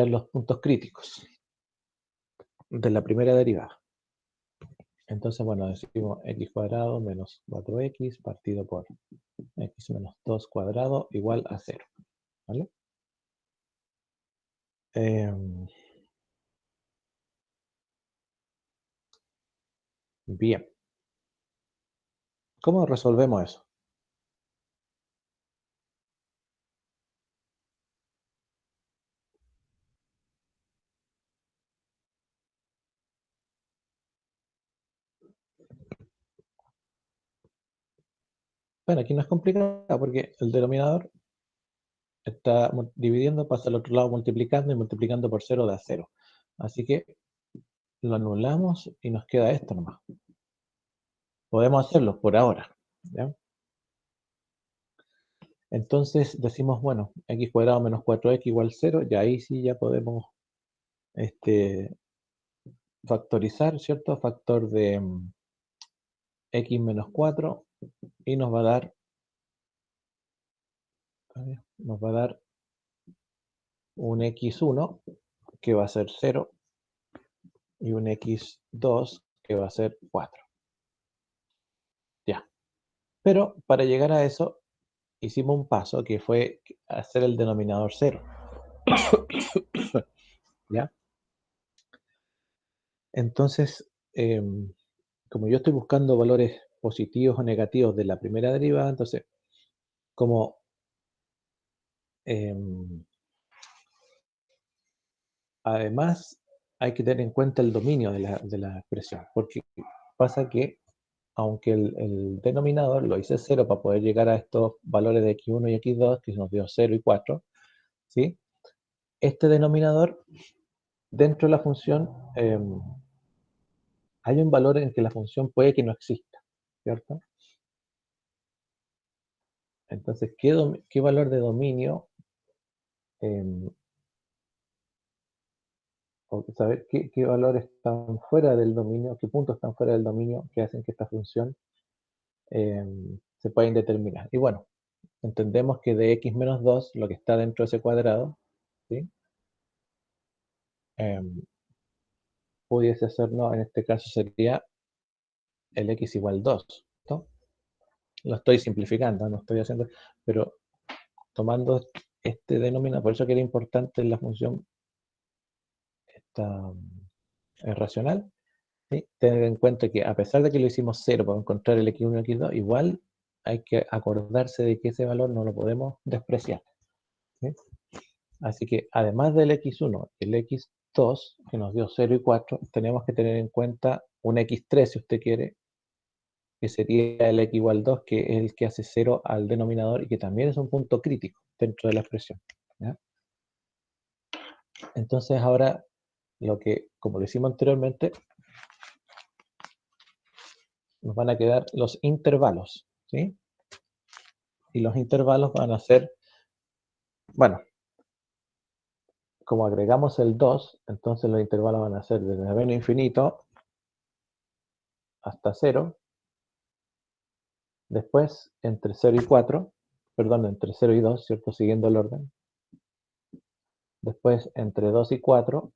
los puntos críticos de la primera derivada. Entonces, bueno, decimos x cuadrado menos 4x partido por x menos 2 cuadrado igual a 0. ¿Vale? Bien. ¿Cómo resolvemos eso? Bueno, aquí no es complicado porque el denominador está dividiendo, pasa al otro lado multiplicando y multiplicando por 0 da 0. Así que lo anulamos y nos queda esto nomás. Podemos hacerlo por ahora. ¿Ya? Entonces decimos, bueno, x cuadrado menos 4x igual 0, y ahí sí ya podemos factorizar, ¿cierto? Factor de x menos 4 y nos va a dar un x1 que va a ser 0 y un x2 que va a ser 4. Ya. Pero para llegar a eso, hicimos un paso que fue hacer el denominador 0. ¿Ya? Entonces, como yo estoy buscando valores positivos o negativos de la primera derivada, entonces, como además hay que tener en cuenta el dominio de la expresión, porque pasa que aunque el denominador lo hice 0 para poder llegar a estos valores de x1 y x2, que nos dio 0 y 4, ¿sí? Este denominador, dentro de la función, hay un valor en que la función puede que no exista, ¿cierto? Entonces, ¿qué valor de dominio, o saber qué valores están fuera del dominio, qué puntos están fuera del dominio que hacen que esta función se pueda indeterminar? Y bueno, entendemos que de x menos 2, lo que está dentro de ese cuadrado, ¿sí? Pudiese ser, no, en este caso sería el x igual 2, ¿no? Lo estoy simplificando, no estoy haciendo, pero tomando este denominador, por eso que era importante en la función esta racional, ¿sí? Tener en cuenta que a pesar de que lo hicimos 0 para encontrar el x1 y x2, igual hay que acordarse de que ese valor no lo podemos despreciar, ¿sí? Así que además del x1 y el x2, que nos dio 0 y 4, tenemos que tener en cuenta un x3, si usted quiere, que sería el x igual 2, que es el que hace 0 al denominador y que también es un punto crítico dentro de la expresión, ¿ya? Entonces ahora, como lo hicimos anteriormente, nos van a quedar los intervalos, ¿sí? Y los intervalos van a ser, bueno, como agregamos el 2, entonces los intervalos van a ser desde menos infinito hasta 0, después entre 0 y 4, perdón, entre 0 y 2, ¿cierto? Siguiendo el orden. Después entre 2 y 4,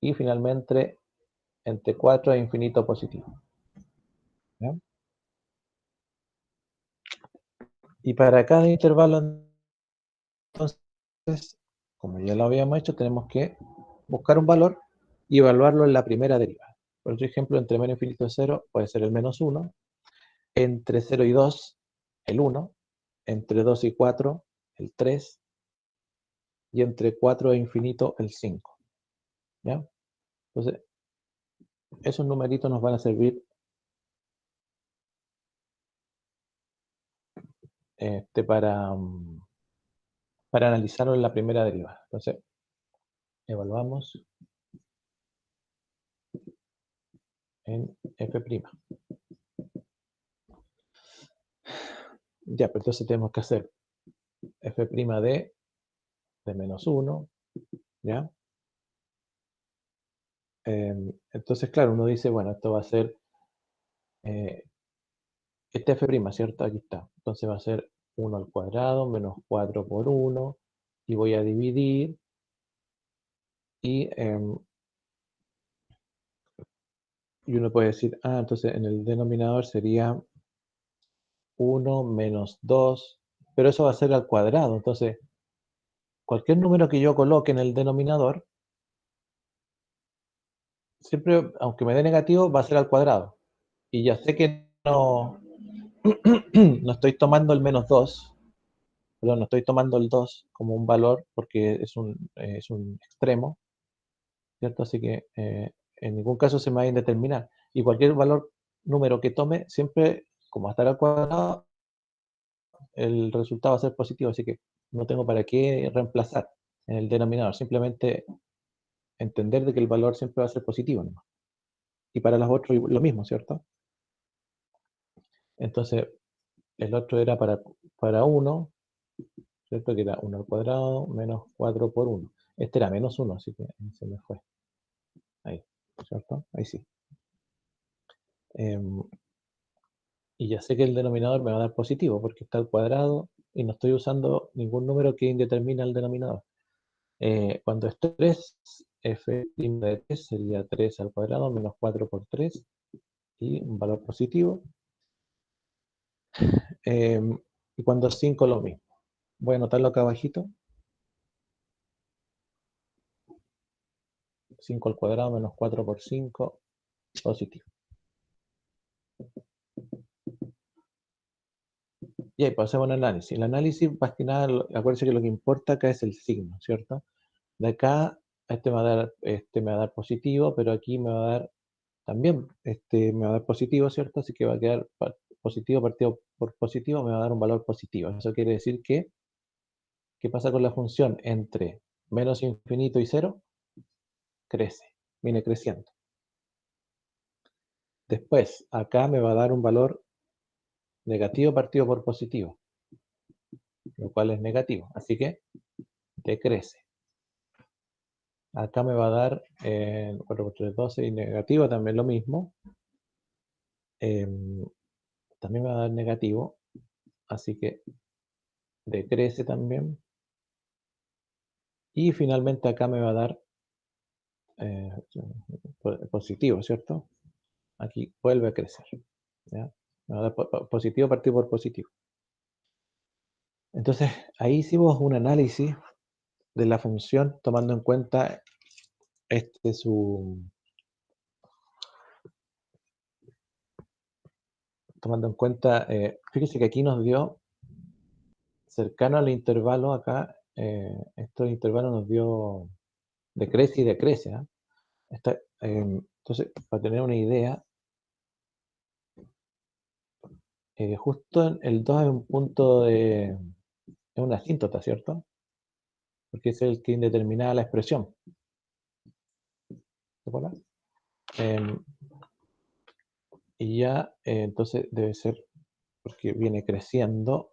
y finalmente entre 4 e infinito positivo, ¿ya? Y para cada intervalo, entonces, como ya lo habíamos hecho, tenemos que buscar un valor y evaluarlo en la primera derivada. Por ejemplo, entre menos infinito y 0 puede ser el menos 1, entre 0 y 2 el 1, entre 2 y 4 el 3, y entre 4 e infinito el 5, ¿ya? Entonces, esos numeritos nos van a servir para analizarlo en la primera derivada. Entonces, evaluamos en f'. Ya, pero entonces tenemos que hacer f' de menos 1, ¿ya? Entonces, claro, uno dice, bueno, esto va a ser, este f', ¿cierto? Aquí está. Entonces va a ser 1 al cuadrado menos 4 por 1, y voy a dividir, y uno puede decir, entonces en el denominador sería 1 menos 2, pero eso va a ser al cuadrado. Entonces, cualquier número que yo coloque en el denominador, siempre, aunque me dé negativo, va a ser al cuadrado. Y ya sé que no estoy tomando el menos 2, perdón, no estoy tomando el 2 como un valor porque es un extremo, ¿cierto? Así que en ningún caso se me va a indeterminar. Y cualquier número que tome, siempre, como va a estar al cuadrado, el resultado va a ser positivo, así que no tengo para qué reemplazar en el denominador, simplemente entender de que el valor siempre va a ser positivo, ¿no? Y para los otros lo mismo, ¿cierto? Entonces, el otro era para 1, ¿cierto? Que era 1 al cuadrado menos 4 por 1. Este era menos 1, así que se me fue. Ahí, ¿cierto? Ahí sí. Y ya sé que el denominador me va a dar positivo porque está al cuadrado y no estoy usando ningún número que indetermina el denominador. Cuando es 3, f' de 3 sería 3 al cuadrado menos 4 por 3 y un valor positivo. Y cuando es 5 lo mismo. Voy a anotarlo acá abajito. 5 al cuadrado menos 4 por 5 positivo. Y ahí pasemos al análisis. El análisis, más que nada, acuérdense que lo que importa acá es el signo, ¿cierto? De acá, este me va a dar positivo, pero aquí me va a dar también, me va a dar positivo, ¿cierto? Así que va a quedar positivo partido por positivo, me va a dar un valor positivo. Eso quiere decir que, ¿qué pasa con la función entre menos infinito y 0? Crece, viene creciendo. Después, acá me va a dar un valor negativo partido por positivo, lo cual es negativo. Así que decrece. Acá me va a dar 4 por 3, 12 y negativo también lo mismo. También me va a dar negativo, así que decrece también. Y finalmente acá me va a dar positivo, ¿cierto? Aquí vuelve a crecer. ¿Ya? Me va a dar positivo partido por positivo. Entonces, ahí hicimos un análisis de la función tomando en cuenta fíjese que aquí nos dio cercano al intervalo acá, estos intervalos nos dio decrece y decrece. ¿Ah? Entonces, para tener una idea, justo en el 2 es un punto es una asíntota, ¿cierto? Porque es el que indetermina la expresión. ¿Se acuerdan? Y ya, entonces debe ser porque viene creciendo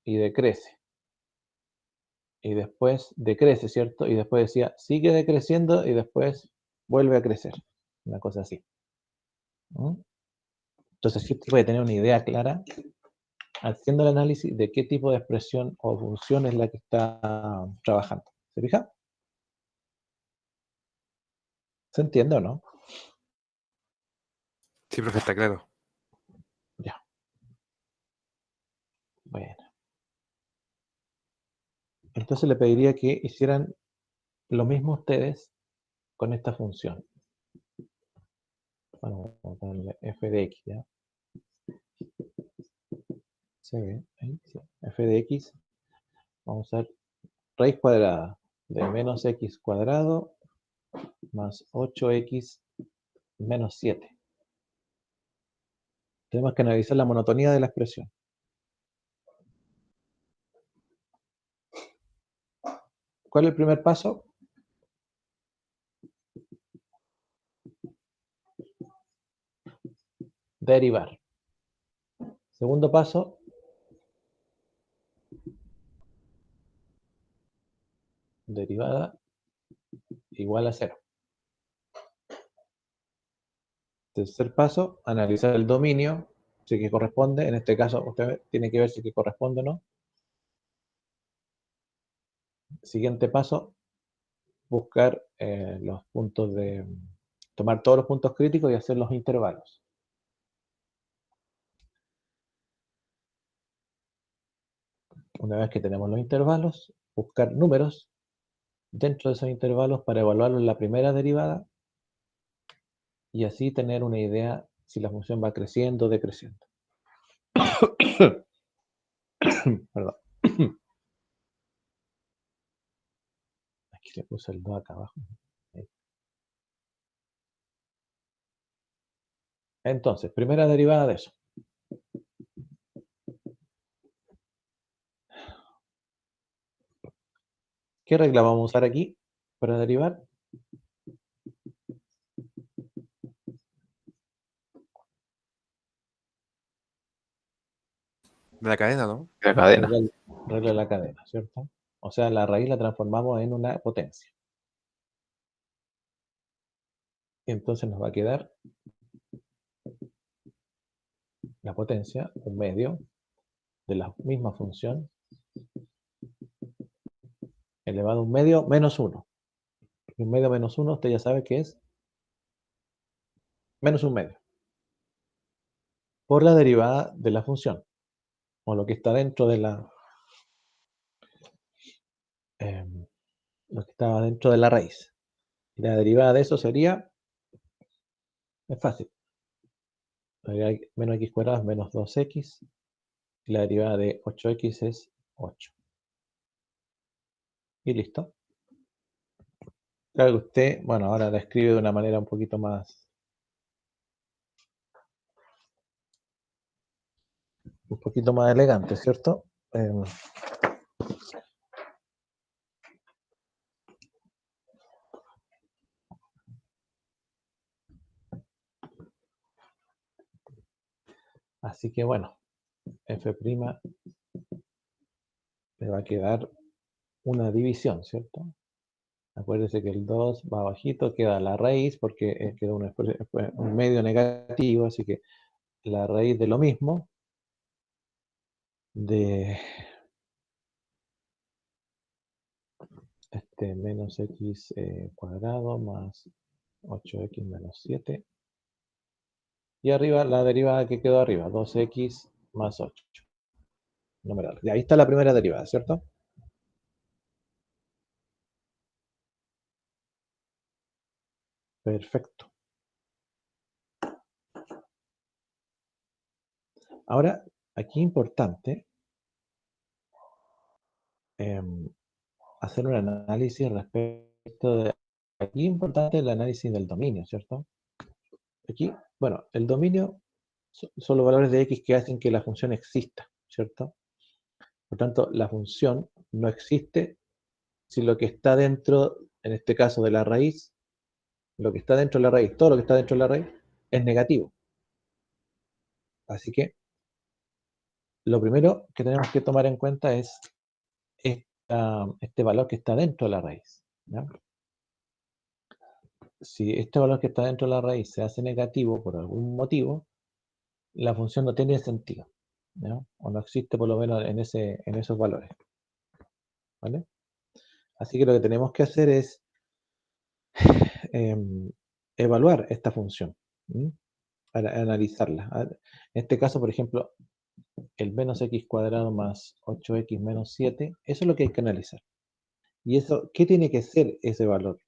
y decrece. Y después decrece, ¿cierto? Y después decía, sigue decreciendo y después vuelve a crecer. Una cosa así. ¿Mm? Entonces, sí puede tener una idea clara haciendo el análisis de qué tipo de expresión o función es la que está trabajando. ¿Se fija? ¿Se entiende o no? Sí, profe, está claro. Ya. Bueno. Entonces le pediría que hicieran lo mismo ustedes con esta función. Bueno, vamos a ponerle f de x, ¿ya? ¿Se ve? Ahí, sí. F de x, vamos a usar raíz cuadrada de menos x cuadrado más 8x menos 7. Tenemos que analizar la monotonía de la expresión. ¿Cuál es el primer paso? Derivar. Segundo paso, derivada igual a 0. Tercer paso, analizar el dominio, si que corresponde. En este caso, usted tiene que ver si que corresponde o no. Siguiente paso, buscar los puntos tomar todos los puntos críticos y hacer los intervalos. Una vez que tenemos los intervalos, buscar números dentro de esos intervalos para evaluarlo en la primera derivada y así tener una idea si la función va creciendo o decreciendo. Perdón. Aquí le puse el 2 acá abajo. Ahí. Entonces, primera derivada de eso. ¿Qué regla vamos a usar aquí para derivar? De la cadena, ¿no? La cadena. Regla de la cadena, ¿cierto? O sea, la raíz la transformamos en una potencia. Entonces nos va a quedar la potencia, un medio, de la misma función, elevado a un medio menos 1. Un medio menos 1, usted ya sabe que es menos un medio. Por la derivada de la función, o lo que está dentro de la... lo que está dentro de la raíz. Y la derivada de eso sería... Es fácil. La derivada de menos x cuadrado es menos 2x. Y la derivada de 8x es 8. Y listo. Claro que usted, bueno, ahora la escribe de una manera un poquito más... un poquito más elegante, ¿cierto? Así que bueno, f' le va a quedar una división, ¿cierto? Acuérdese que el 2 va abajito, queda la raíz, porque queda un medio negativo, así que la raíz de lo mismo, de menos x cuadrado más 8x menos 7. Y arriba, la derivada que quedó arriba, 2x más 8. Numeral. Y ahí está la primera derivada, ¿cierto? Perfecto. Ahora, aquí es importante hacer un análisis respecto de... Aquí es importante el análisis del dominio, ¿cierto? Aquí, bueno, el dominio son los valores de x que hacen que la función exista, ¿cierto? Por tanto, la función no existe si lo que está dentro, en este caso de la raíz, lo que está dentro de la raíz, todo lo que está dentro de la raíz, es negativo. Así que lo primero que tenemos que tomar en cuenta es este valor que está dentro de la raíz, ¿ya? Si este valor que está dentro de la raíz se hace negativo por algún motivo, la función no tiene sentido, ¿ya? O no existe por lo menos en esos valores, ¿vale? Así que lo que tenemos que hacer es evaluar esta función, analizarla. En este caso, por ejemplo, el menos x cuadrado más 8x menos 7, eso es lo que hay que analizar. ¿Y eso qué tiene que ser ese valor?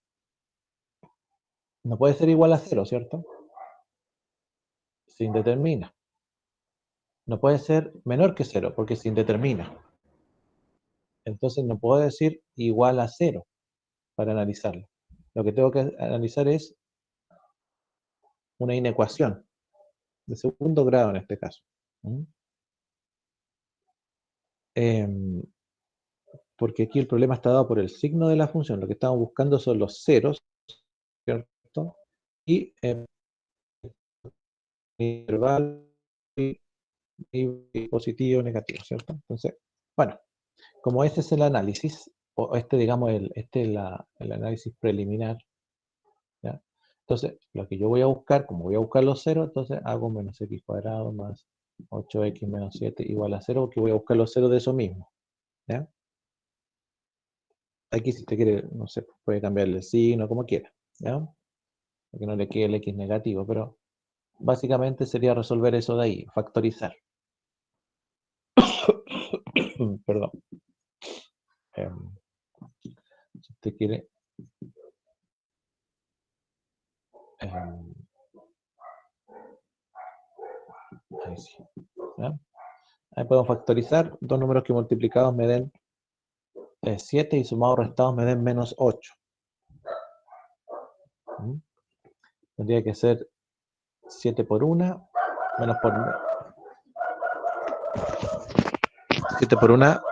No puede ser igual a 0, ¿cierto? Se indetermina. No puede ser menor que 0, porque se indetermina. Entonces no puedo decir igual a 0 para analizarlo. Lo que tengo que analizar es una inecuación de segundo grado en este caso. Porque aquí el problema está dado por el signo de la función. Lo que estamos buscando son los ceros, ¿cierto? Y intervalo y positivo, negativo, ¿cierto? Entonces, bueno, como ese es el análisis, o digamos, el análisis preliminar, ¿ya? Entonces, lo que yo voy a buscar, como voy a buscar los ceros, entonces hago menos x cuadrado más 8x menos 7 igual a 0, porque voy a buscar los ceros de eso mismo, ¿ya? Aquí si usted quiere, no sé, puede cambiarle el signo, como quiera, ¿ya? Para que no le quede el x negativo, pero básicamente sería resolver eso de ahí, factorizar. Perdón. Si usted quiere... ahí sí, ¿ya? Ahí podemos factorizar dos números que multiplicados me den 7 y sumados restados me den menos 8. Tendría que ser 7 por 1 menos por 7 por 1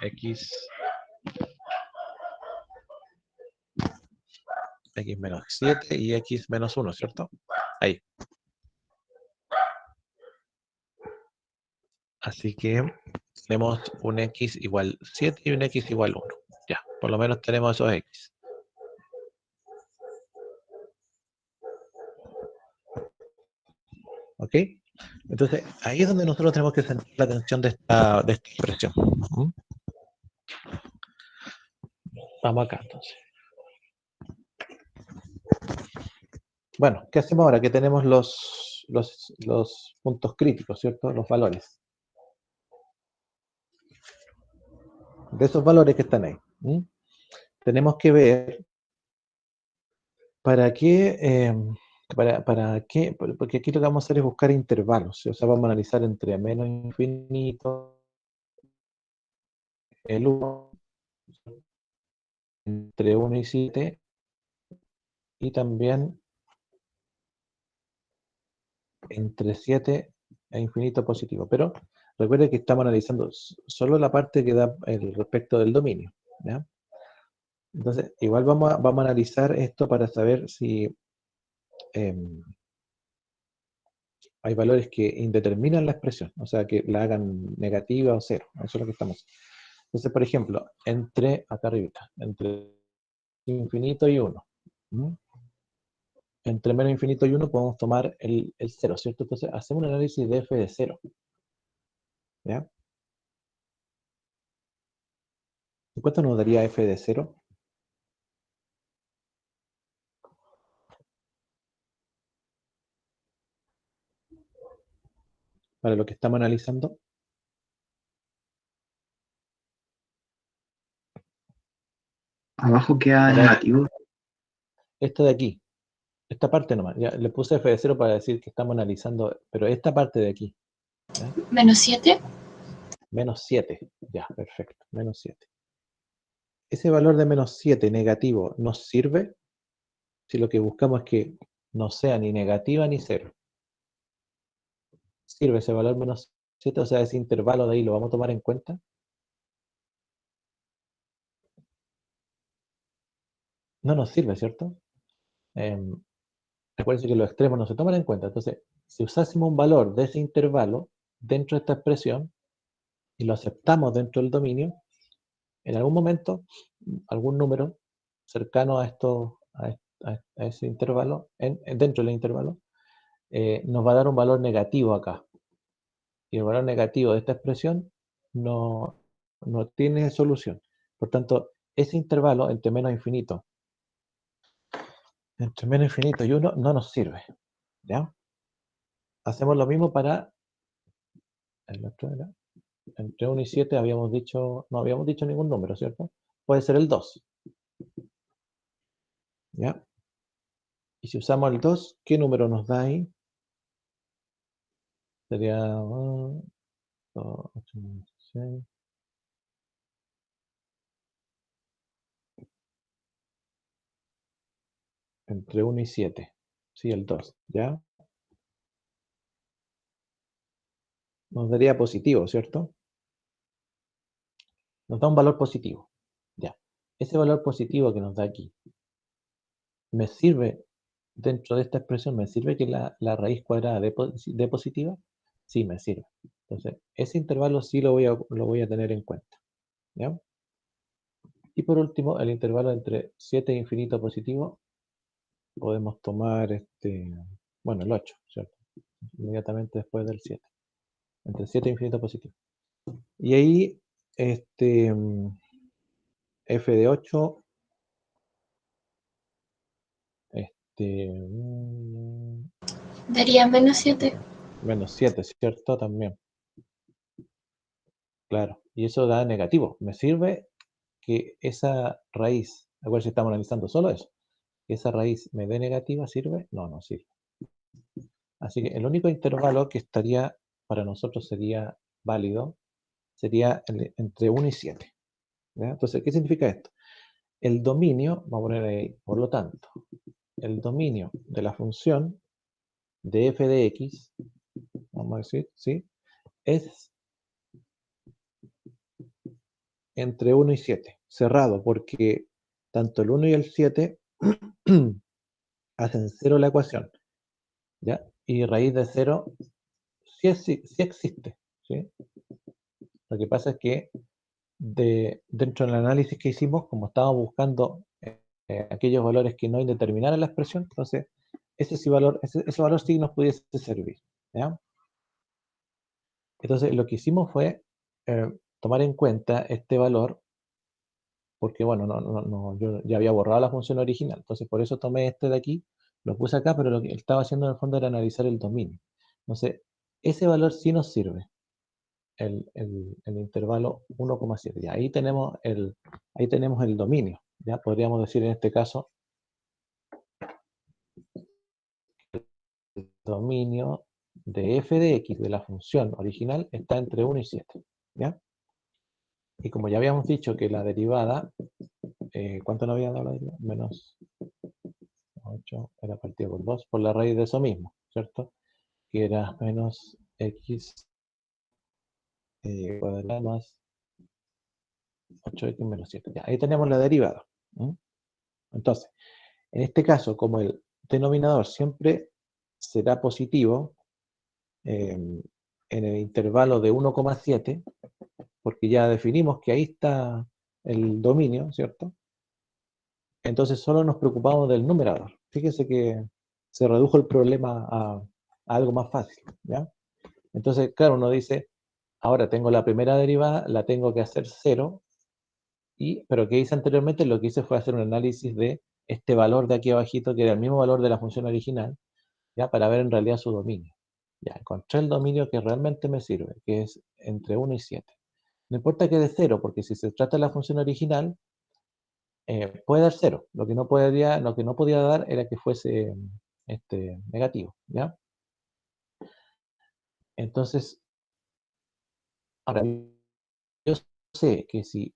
x menos 7 y x menos 1, ¿cierto? Ahí. Así que tenemos un x igual 7 y un x igual 1. Ya, por lo menos tenemos esos x. ¿Ok? Entonces, ahí es donde nosotros tenemos que centrar la atención de esta expresión. ¿Mm? Vamos acá, entonces. Bueno, ¿qué hacemos ahora? Que tenemos los puntos críticos, ¿cierto? Los valores. De esos valores que están ahí. ¿Mm? Tenemos que ver para qué, porque aquí lo que vamos a hacer es buscar intervalos, o sea, vamos a analizar entre menos infinito, el 1, entre 1 y 7, y también entre 7 e infinito positivo. Pero recuerde que estamos analizando solo la parte que da el respecto del dominio, ¿ya? Entonces, igual vamos a analizar esto para saber si hay valores que indeterminan la expresión, o sea, que la hagan negativa o cero. Eso es lo que estamos. Entonces, por ejemplo, acá arriba, entre infinito y 1. Entre menos infinito y 1 podemos tomar el 0, ¿cierto? Entonces, hacemos un análisis de f de 0. ¿Ya? ¿Cuánto nos daría f de 0? Para lo que estamos analizando. Abajo queda Para negativo. esto de aquí. Esta parte nomás. Ya, le puse f de 0 para decir que estamos analizando, pero esta parte de aquí. ¿Ya? Menos 7. Menos 7. Ya, perfecto. Menos 7. Ese valor de menos 7 negativo nos sirve si lo que buscamos es que no sea ni negativa ni 0. ¿Sirve ese valor menos 7? O sea, ese intervalo de ahí lo vamos a tomar en cuenta. No nos sirve, ¿cierto? Recuerden que los extremos no se toman en cuenta. Entonces, si usásemos un valor de ese intervalo dentro de esta expresión y lo aceptamos dentro del dominio, en algún momento, algún número cercano a ese intervalo, dentro del intervalo, nos va a dar un valor negativo acá. Y el valor negativo de esta expresión no tiene solución. Por tanto, ese intervalo entre menos infinito y 1 no nos sirve. ¿Ya? Hacemos lo mismo para el otro era, entre 1 y 7 no habíamos dicho ningún número, ¿cierto? Puede ser el 2. ¿Ya? Y si usamos el 2, ¿qué número nos da ahí? Sería 2, 8, 6. Entre 1 y 7. Sí, el 2. ¿Ya? Nos daría positivo, ¿cierto? Nos da un valor positivo. Ya. Ese valor positivo que nos da aquí, ¿me sirve dentro de esta expresión? ¿Me sirve que la raíz cuadrada de positiva? Sí, me sirve. Entonces, ese intervalo sí lo voy a tener en cuenta. ¿Ya? Y por último, el intervalo entre 7 e infinito positivo, podemos tomar el 8, ¿cierto? Inmediatamente después del 7. Entre 7 e infinito positivo. Y ahí, f de 8, Daría menos 7. menos 7, ¿cierto? También. Claro. Y eso da negativo. Me sirve que esa raíz, a ver si estamos analizando solo eso, que esa raíz me dé negativa, ¿sirve? No, no sirve. Así que el único intervalo que estaría para nosotros sería válido sería entre 1 y 7. ¿Ya? Entonces, ¿qué significa esto? El dominio, vamos a poner ahí, por lo tanto, el dominio de la función de f de x, vamos a decir, ¿sí? Es entre 1 y 7, cerrado, porque tanto el 1 y el 7 hacen 0 la ecuación, ¿ya? Y raíz de 0 sí existe, ¿sí? Lo que pasa es que dentro del análisis que hicimos, como estábamos buscando aquellos valores que no indeterminaran la expresión, entonces ese valor sí nos pudiese servir, ¿ya? Entonces lo que hicimos fue tomar en cuenta este valor, porque bueno, yo ya había borrado la función original, entonces por eso tomé este de aquí, lo puse acá, pero lo que estaba haciendo en el fondo era analizar el dominio. Entonces, ese valor sí nos sirve, el intervalo 1,7. Ya, ahí tenemos el dominio. Ya podríamos decir en este caso, el dominio de f de x de la función original está entre 1 y 7. ¿Ya? Y como ya habíamos dicho que la derivada, ¿cuánto nos había dado la derivada? Menos 8 era partido por 2 por la raíz de eso mismo, ¿cierto? Que era menos x cuadrado más 8x menos 7. Ya, ahí tenemos la derivada. Entonces, en este caso, como el denominador siempre será positivo en el intervalo de 1,7, porque ya definimos que ahí está el dominio, ¿cierto? Entonces solo nos preocupamos del numerador. Fíjense que se redujo el problema a algo más fácil, ¿ya? Entonces, claro, uno dice, ahora tengo la primera derivada, la tengo que hacer 0, pero ¿qué hice anteriormente? Lo que hice fue hacer un análisis de este valor de aquí abajito, que era el mismo valor de la función original, ¿ya? Para ver en realidad su dominio. Ya, encontré el dominio que realmente me sirve, que es entre 1 y 7. No importa que de 0, porque si se trata de la función original, puede dar 0. Lo que no podía dar era que fuese negativo, ¿ya? Entonces, ahora, yo sé que si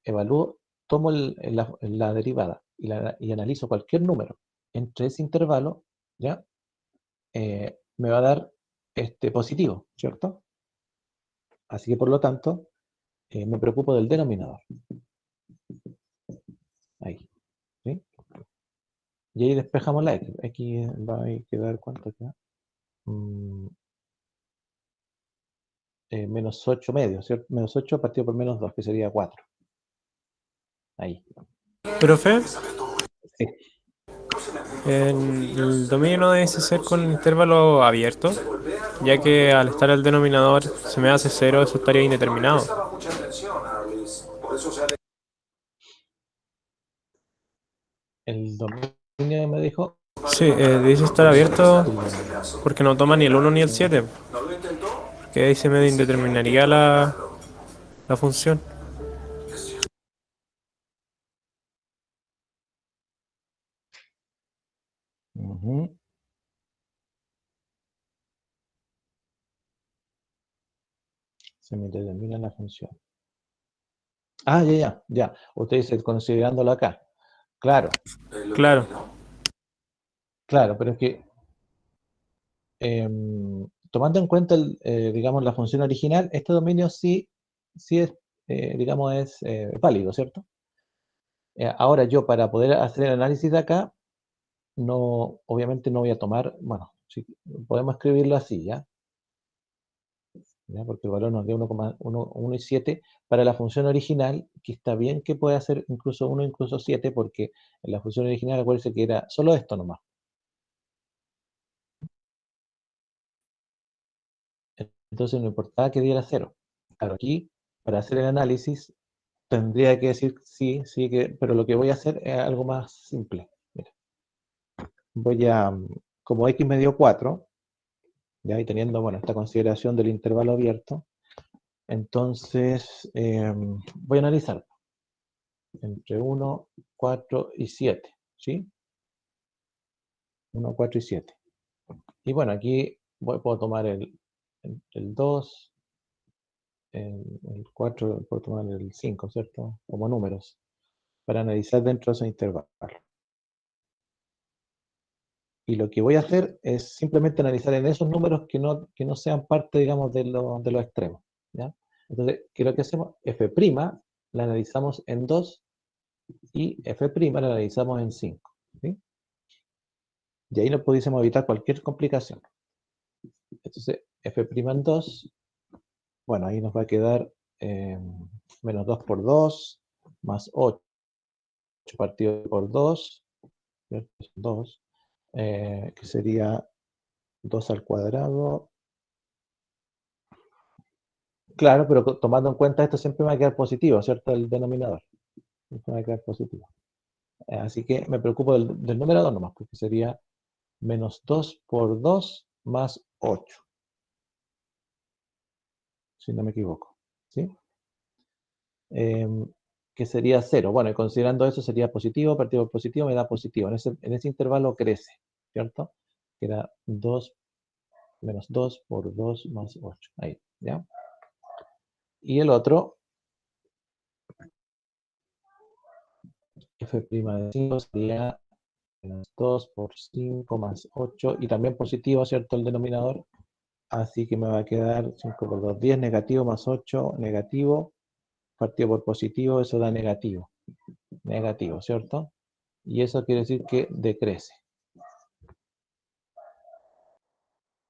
tomo la derivada y analizo cualquier número entre ese intervalo, ¿ya? Me va a dar positivo, ¿cierto? Así que por lo tanto, me preocupo del denominador. Ahí, ¿sí? Y ahí despejamos la x. X va a quedar, ¿cuánto queda? Menos 8 medios, ¿cierto? Menos 8 partido por menos 2, que sería 4. Ahí. Profe, Sí. el dominio no debe ser con intervalo abierto, ya que al estar el denominador se me hace 0, eso estaría indeterminado. El dominio me dijo. Sí, dice estar abierto porque no toma ni el 1 ni el 7, que ahí se me indeterminaría la función. Se me determina la función. Ah, ya. Usted dice considerándolo acá. Claro. Claro, pero es que tomando en cuenta, digamos, la función original, este dominio sí es, digamos, es válido, ¿cierto? Ahora yo, para poder hacer el análisis de acá, obviamente no voy a tomar, bueno, sí, podemos escribirlo así, ¿ya? ¿Ya? Porque el valor nos dio 1,1 y 7 para la función original, que está bien que pueda ser incluso 1, incluso 7, porque en la función original acuérdense que era solo esto nomás. Entonces no importaba que diera 0. Claro, aquí, para hacer el análisis, tendría que decir sí, pero lo que voy a hacer es algo más simple. Mira, como x me dio 4, ya, y teniendo, bueno, esta consideración del intervalo abierto, entonces voy a analizar entre 1, 4 y 7, ¿sí? 1, 4 y 7. Y bueno, aquí puedo tomar el 2, el 4, puedo tomar el 5, ¿cierto? Como números, para analizar dentro de esos intervalos. Y lo que voy a hacer es simplemente analizar en esos números que no sean parte, digamos, de los extremos, ¿ya? Entonces, ¿qué es lo que hacemos? F' la analizamos en 2 y F' la analizamos en 5, ¿sí? Y ahí nos pudiésemos evitar cualquier complicación. Entonces, F' en 2, bueno, ahí nos va a quedar menos 2 por 2, más 8 partido por 2, ¿cierto? 2, que sería 2 al cuadrado. Claro, pero tomando en cuenta esto siempre me va a quedar positivo, ¿cierto? El denominador. Siempre me va a quedar positivo. Así que me preocupo del numerador nomás, porque sería menos 2 por 2 más 8. Si no me equivoco. ¿Sí? Que sería 0. Bueno, y considerando eso sería positivo, partido por positivo me da positivo. En ese intervalo crece, ¿cierto? Que era 2 menos 2 por 2 más 8. Ahí, ¿ya? Y el otro, f' de 5 sería menos 2 por 5 más 8. Y también positivo, ¿cierto? El denominador. Así que me va a quedar 5 por 2, 10, negativo más 8, negativo. Partido por positivo, eso da negativo. Negativo, ¿cierto? Y eso quiere decir que decrece.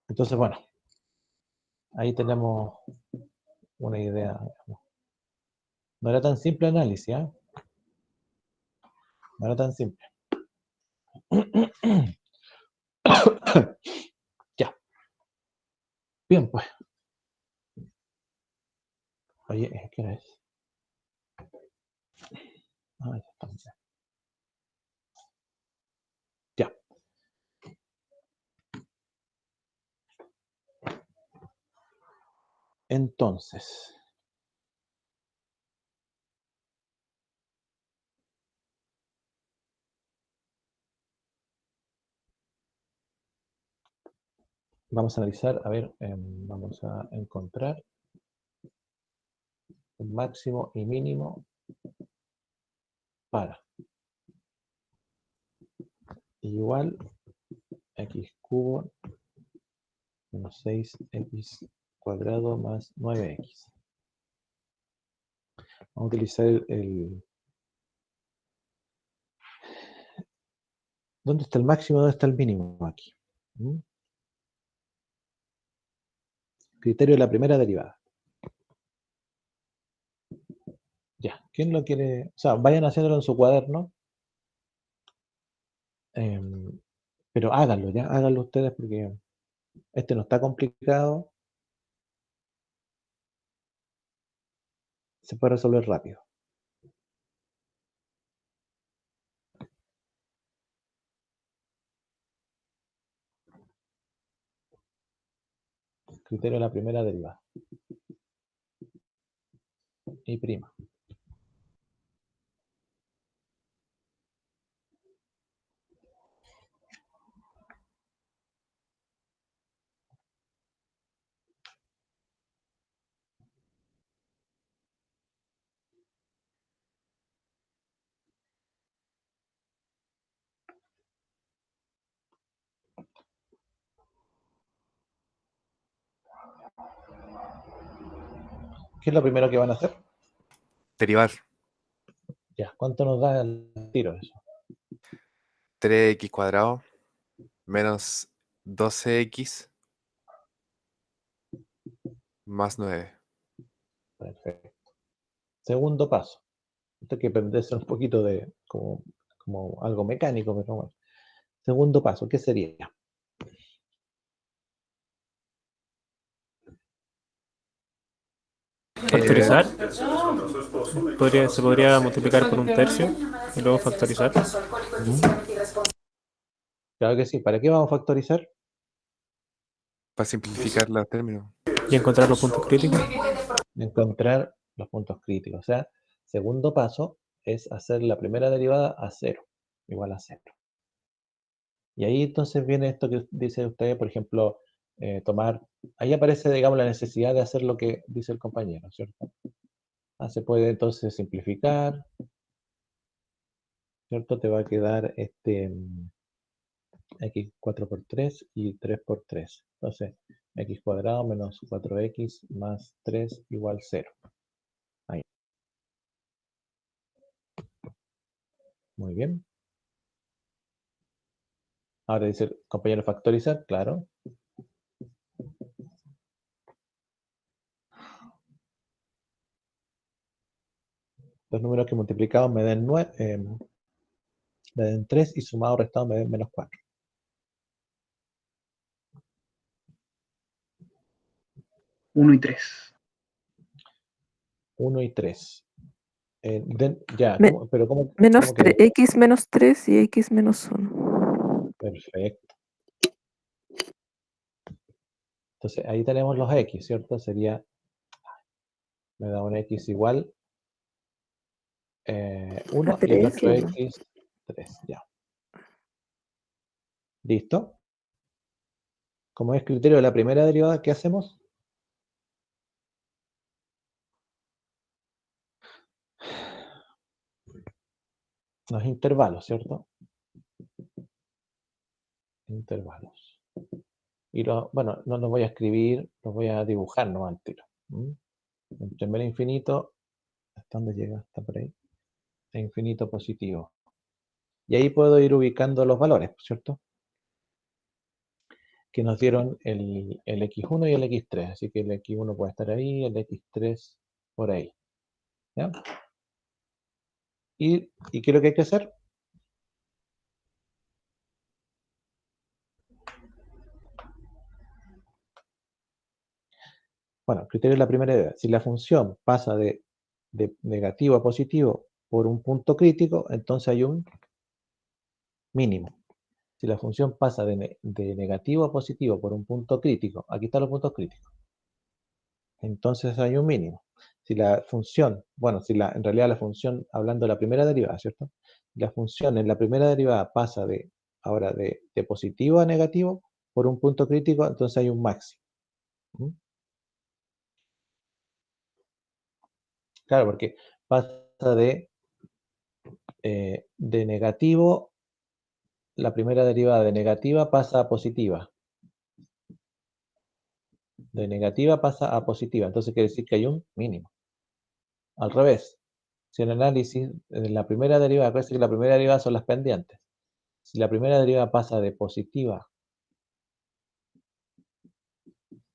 Entonces, bueno, ahí tenemos una idea. No era tan simple el análisis, ¿eh? No era tan simple. Ya. Bien, pues. Oye, ¿qué hora es? Ah, ya estamos. Ya. Entonces, vamos a analizar, a ver, vamos a encontrar el máximo y mínimo para igual x cubo menos 6x cuadrado más 9x. Vamos a utilizar ¿dónde está el máximo? ¿Dónde está el mínimo aquí? Criterio de la primera derivada. Ya, ¿quién lo quiere? O sea, vayan haciéndolo en su cuaderno. Pero háganlo, ya, háganlo ustedes porque este no está complicado. Se puede resolver rápido. Criterio de la primera derivada. Y prima. ¿Qué es lo primero que van a hacer? Derivar. Ya, ¿cuánto nos da el tiro eso? 3x cuadrado menos 12x más 9. Perfecto. Segundo paso. Esto hay que aprenderse un poquito de como algo mecánico, pero bueno. Segundo paso, ¿qué sería? Factorizar. Se podría multiplicar por un tercio y luego factorizar. Claro que sí. ¿Para qué vamos a factorizar? Para simplificar los términos. Y encontrar los puntos críticos. Encontrar los puntos críticos. O sea, segundo paso es hacer la primera derivada a 0, igual a 0. Y ahí entonces viene esto que dice usted, por ejemplo, tomar, ahí aparece, digamos, la necesidad de hacer lo que dice el compañero, ¿cierto? Se puede entonces simplificar, ¿cierto? Te va a quedar x 4 por 3 y 3 por 3. Entonces, x cuadrado menos 4x más 3 igual 0. Ahí. Muy bien. Ahora dice el compañero factorizar, claro. los números que multiplicados me den 3 y sumado o restado me den menos 4. Uno y 3. 1 y 3. Ya, Me- pero ¿cómo Menos quedó? 3, x menos 3 y x menos 1. Perfecto. Entonces, ahí tenemos los x, ¿cierto? Sería, me da un x igual 1 A y el 3, otro ¿no? x 3, ya. ¿Listo? Como es criterio de la primera derivada, ¿qué hacemos? Los intervalos, ¿cierto? Intervalos. Y bueno, no los voy a escribir, los voy a dibujar nomás al tiro. En primer infinito, ¿hasta dónde llega? Está por ahí. E infinito positivo. Y ahí puedo ir ubicando los valores, ¿cierto? Que nos dieron el x1 y el x3. Así que el x1 puede estar ahí, el x3 por ahí. ¿Ya? ¿Y qué es lo que hay que hacer? Bueno, el criterio de la primera idea. Si la función pasa de negativo a positivo por un punto crítico, entonces hay un mínimo. Si la función pasa de negativo a positivo por un punto crítico, aquí están los puntos críticos, entonces hay un mínimo. Si la función, bueno, en realidad la función, hablando de la primera derivada, ¿cierto? La función en la primera derivada pasa ahora de positivo a negativo por un punto crítico, entonces hay un máximo. Claro, porque pasa de negativo, la primera derivada de negativa pasa a positiva. De negativa pasa a positiva, entonces quiere decir que hay un mínimo. Al revés, si en el análisis, en la primera derivada, parece que la primera derivada son las pendientes. Si la primera derivada pasa de positiva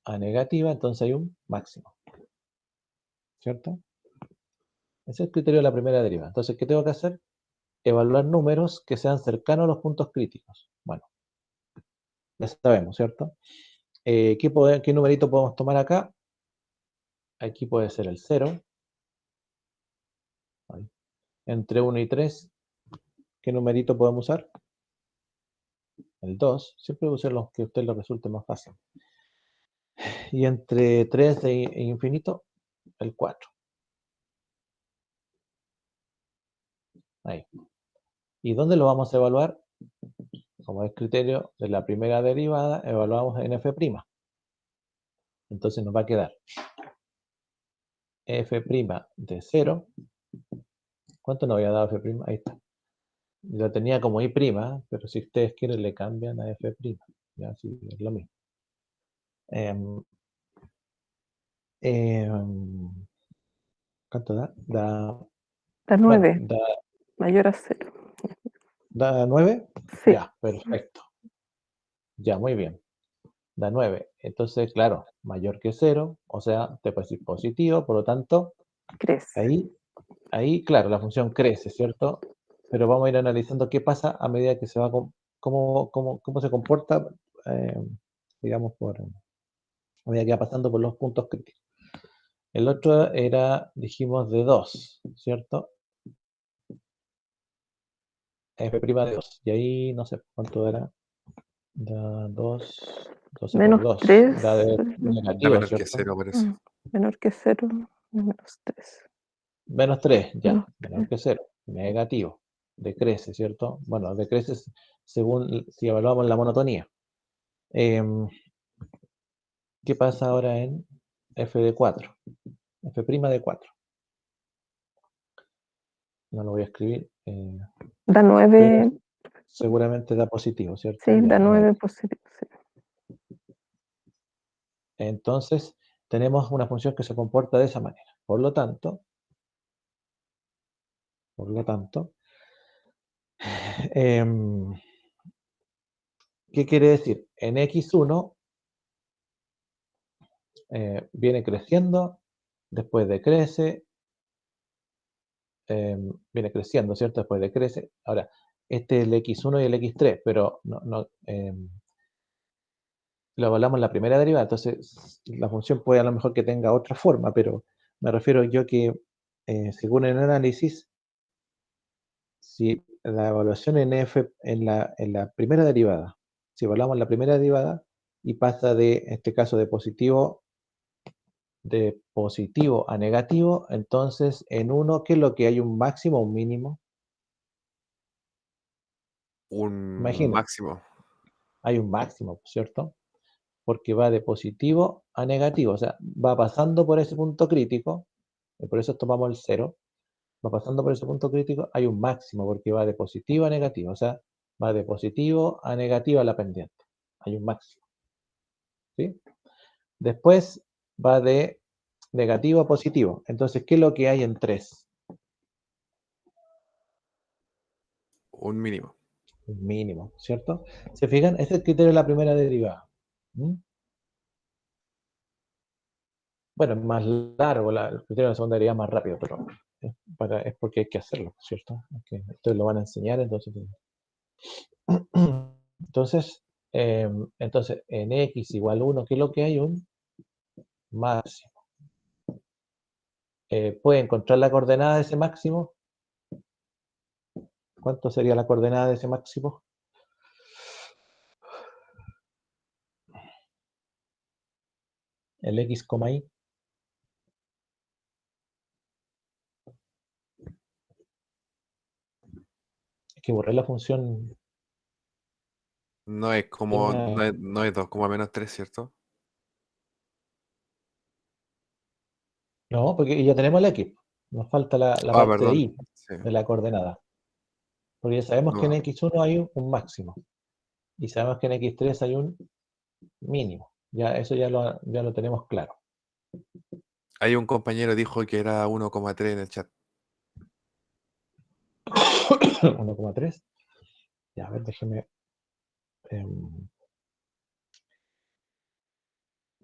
a negativa, entonces hay un máximo. ¿Cierto? Ese es el criterio de la primera derivada. Entonces, ¿qué tengo que hacer? Evaluar números que sean cercanos a los puntos críticos. Bueno, ya sabemos, ¿cierto? ¿Qué numerito podemos tomar acá? Aquí puede ser el 0. Entre 1 y 3, ¿qué numerito podemos usar? El 2. Siempre usen los que a usted le resulte más fácil. Y entre 3 e infinito, el 4. Ahí. ¿Y dónde lo vamos a evaluar? Como es criterio de la primera derivada, evaluamos en f'. Entonces nos va a quedar f' de 0. ¿Cuánto nos había dado f'? Ahí está. Lo tenía como i', pero si ustedes quieren le cambian a f'. Ya, así es lo mismo. ¿Cuánto da? Da 9, mayor a 0. ¿Da 9? Sí. Ya, perfecto. Ya, muy bien. Da 9. Entonces, claro, mayor que 0, o sea, te puede decir positivo, por lo tanto, Crece. ahí, claro, la función crece, ¿cierto? Pero vamos a ir analizando qué pasa a medida que se va, cómo se comporta, digamos, a medida que va pasando por los puntos críticos. El otro era, dijimos, de 2, ¿cierto? f' de 2. Y ahí, no sé, ¿cuánto era? Da 2, 12 Menos por 2. 3. Da de Da negativo, menor que ¿cierto? 0 por eso. Menor que 0, menos 3. Menos 3, ya. Menos Menor que 0. Negativo. Decrece, ¿cierto? Bueno, decrece según si evaluamos la monotonía. ¿Qué pasa ahora en f de 4? F' de 4. No lo voy a escribir. Da 9. Pero seguramente da positivo, ¿cierto? Sí, Ya, da 9 positivo. Sí. Entonces, tenemos una función que se comporta de esa manera. Por lo tanto, ¿qué quiere decir? En x1 viene creciendo, después decrece, viene creciendo, ¿cierto? Después decrece. Ahora, este es el x1 y el x3, pero lo evaluamos en la primera derivada, entonces la función puede a lo mejor que tenga otra forma, pero me refiero yo que según el análisis, si la evaluación en f en la primera derivada, si evaluamos la primera derivada y pasa de, en este caso, de positivo a negativo, entonces en 1, ¿qué es lo que hay? ¿Un máximo o un mínimo? Un Imagina, máximo. hay un máximo, ¿cierto? Porque va de positivo a negativo, o sea, va pasando por ese punto crítico, y por eso tomamos el 0, va pasando por ese punto crítico, hay un máximo, porque va de positivo a negativo, o sea, va de positivo a negativo a la pendiente, hay un máximo, ¿sí? Después va de negativo a positivo, entonces, ¿qué es lo que hay en 3? Un mínimo. Un mínimo, ¿cierto? ¿Se fijan? Ese es el criterio de la primera derivada. ¿Mm? Bueno, es más largo, el criterio de la segunda derivada es más rápido, pero es porque hay que hacerlo, ¿cierto? Ustedes lo van a enseñar, entonces. Entonces, en x igual 1, ¿qué es lo que hay? Un máximo. ¿Puede encontrar la coordenada de ese máximo? ¿Cuánto sería la coordenada de ese máximo? El x, y. Es que borré la función. No es como, no es 2, menos 3, ¿cierto? No, porque ya tenemos el x. Nos falta la Ah, parte de perdón. y, Sí. de la coordenada. Porque ya sabemos que en No, x1 hay un máximo. Y sabemos que en x3 hay un mínimo. Ya, eso ya lo tenemos claro. hay un compañero dijo que era 1,3 en el chat. 1,3. Ya, a ver, déjeme.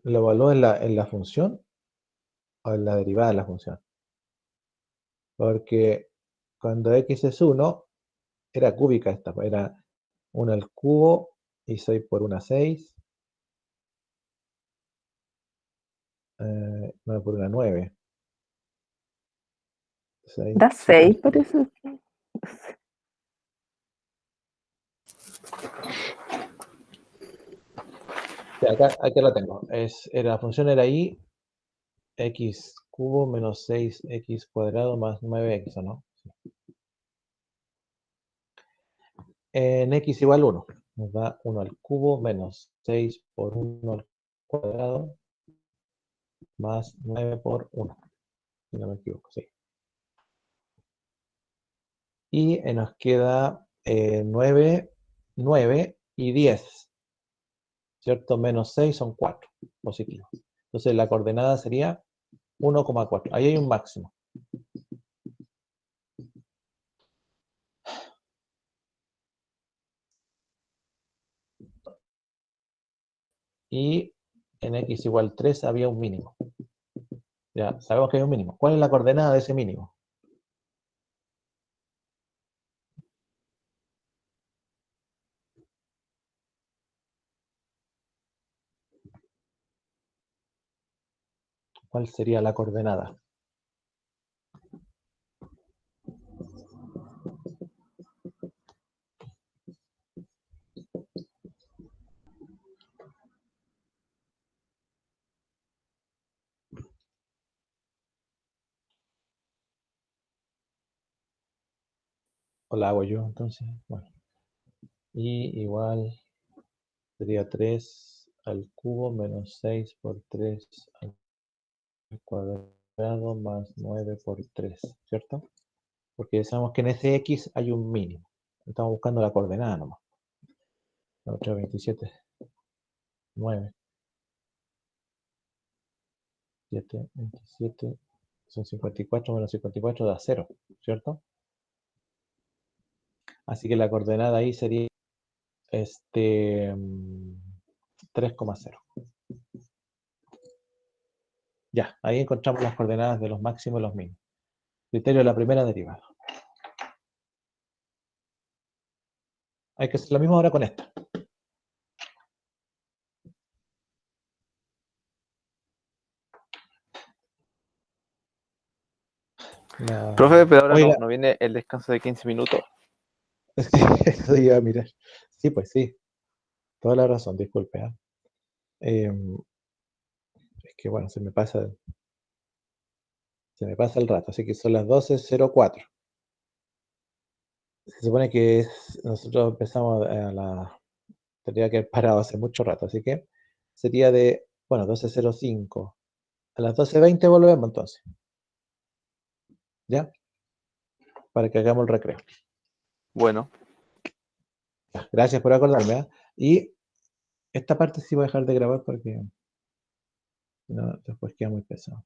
¿Lo evalúo en la función o en la derivada de la función? Porque cuando x es 1, era cúbica esta, pues, era 1 al cubo y 6 por 1, 6. 9 por 1, 9. 6. Da 6, por eso. Ya, acá la tengo. La función era y x cubo menos 6x cuadrado más 9x, ¿o no? Sí. En x igual 1, nos da 1 al cubo menos 6 por 1 al cuadrado más 9 por 1, si no me equivoco, sí. Y nos queda 9 y 10, ¿cierto? Menos 6 son 4 positivos. Entonces la coordenada sería 1,4. Ahí hay un máximo. Y en x igual 3 había un mínimo. Ya, sabemos que hay un mínimo. ¿Cuál es la coordenada de ese mínimo? ¿Cuál sería la coordenada? ¿O la hago yo entonces? Bueno. Y igual sería 3 al cubo menos 6 por 3 al cuadrado más 9 por 3, ¿cierto? Porque sabemos que en ese x hay un mínimo. Estamos buscando la coordenada nomás. 8, 27, 9, 7, 27, son 54 menos 54 da 0, ¿cierto? Así que la coordenada ahí sería 3,0. Ya, ahí encontramos las coordenadas de los máximos y los mínimos. Criterio de la primera derivada. Hay que hacer lo mismo ahora con esta. Profe, pero ahora Oiga, no viene el descanso de 15 minutos. eso iba a mirar. Sí, pues sí. Toda la razón, disculpe. Es que bueno, se me pasa el rato, así que son las 12:04. Se supone que nosotros empezamos tendría que haber parado hace mucho rato, así que sería de, bueno, 12:05. A las 12:20 volvemos entonces. ¿Ya? Para que hagamos el recreo. Bueno, Gracias por acordarme. ¿Ah? Y esta parte sí voy a dejar de grabar porque no, después queda muy pesado.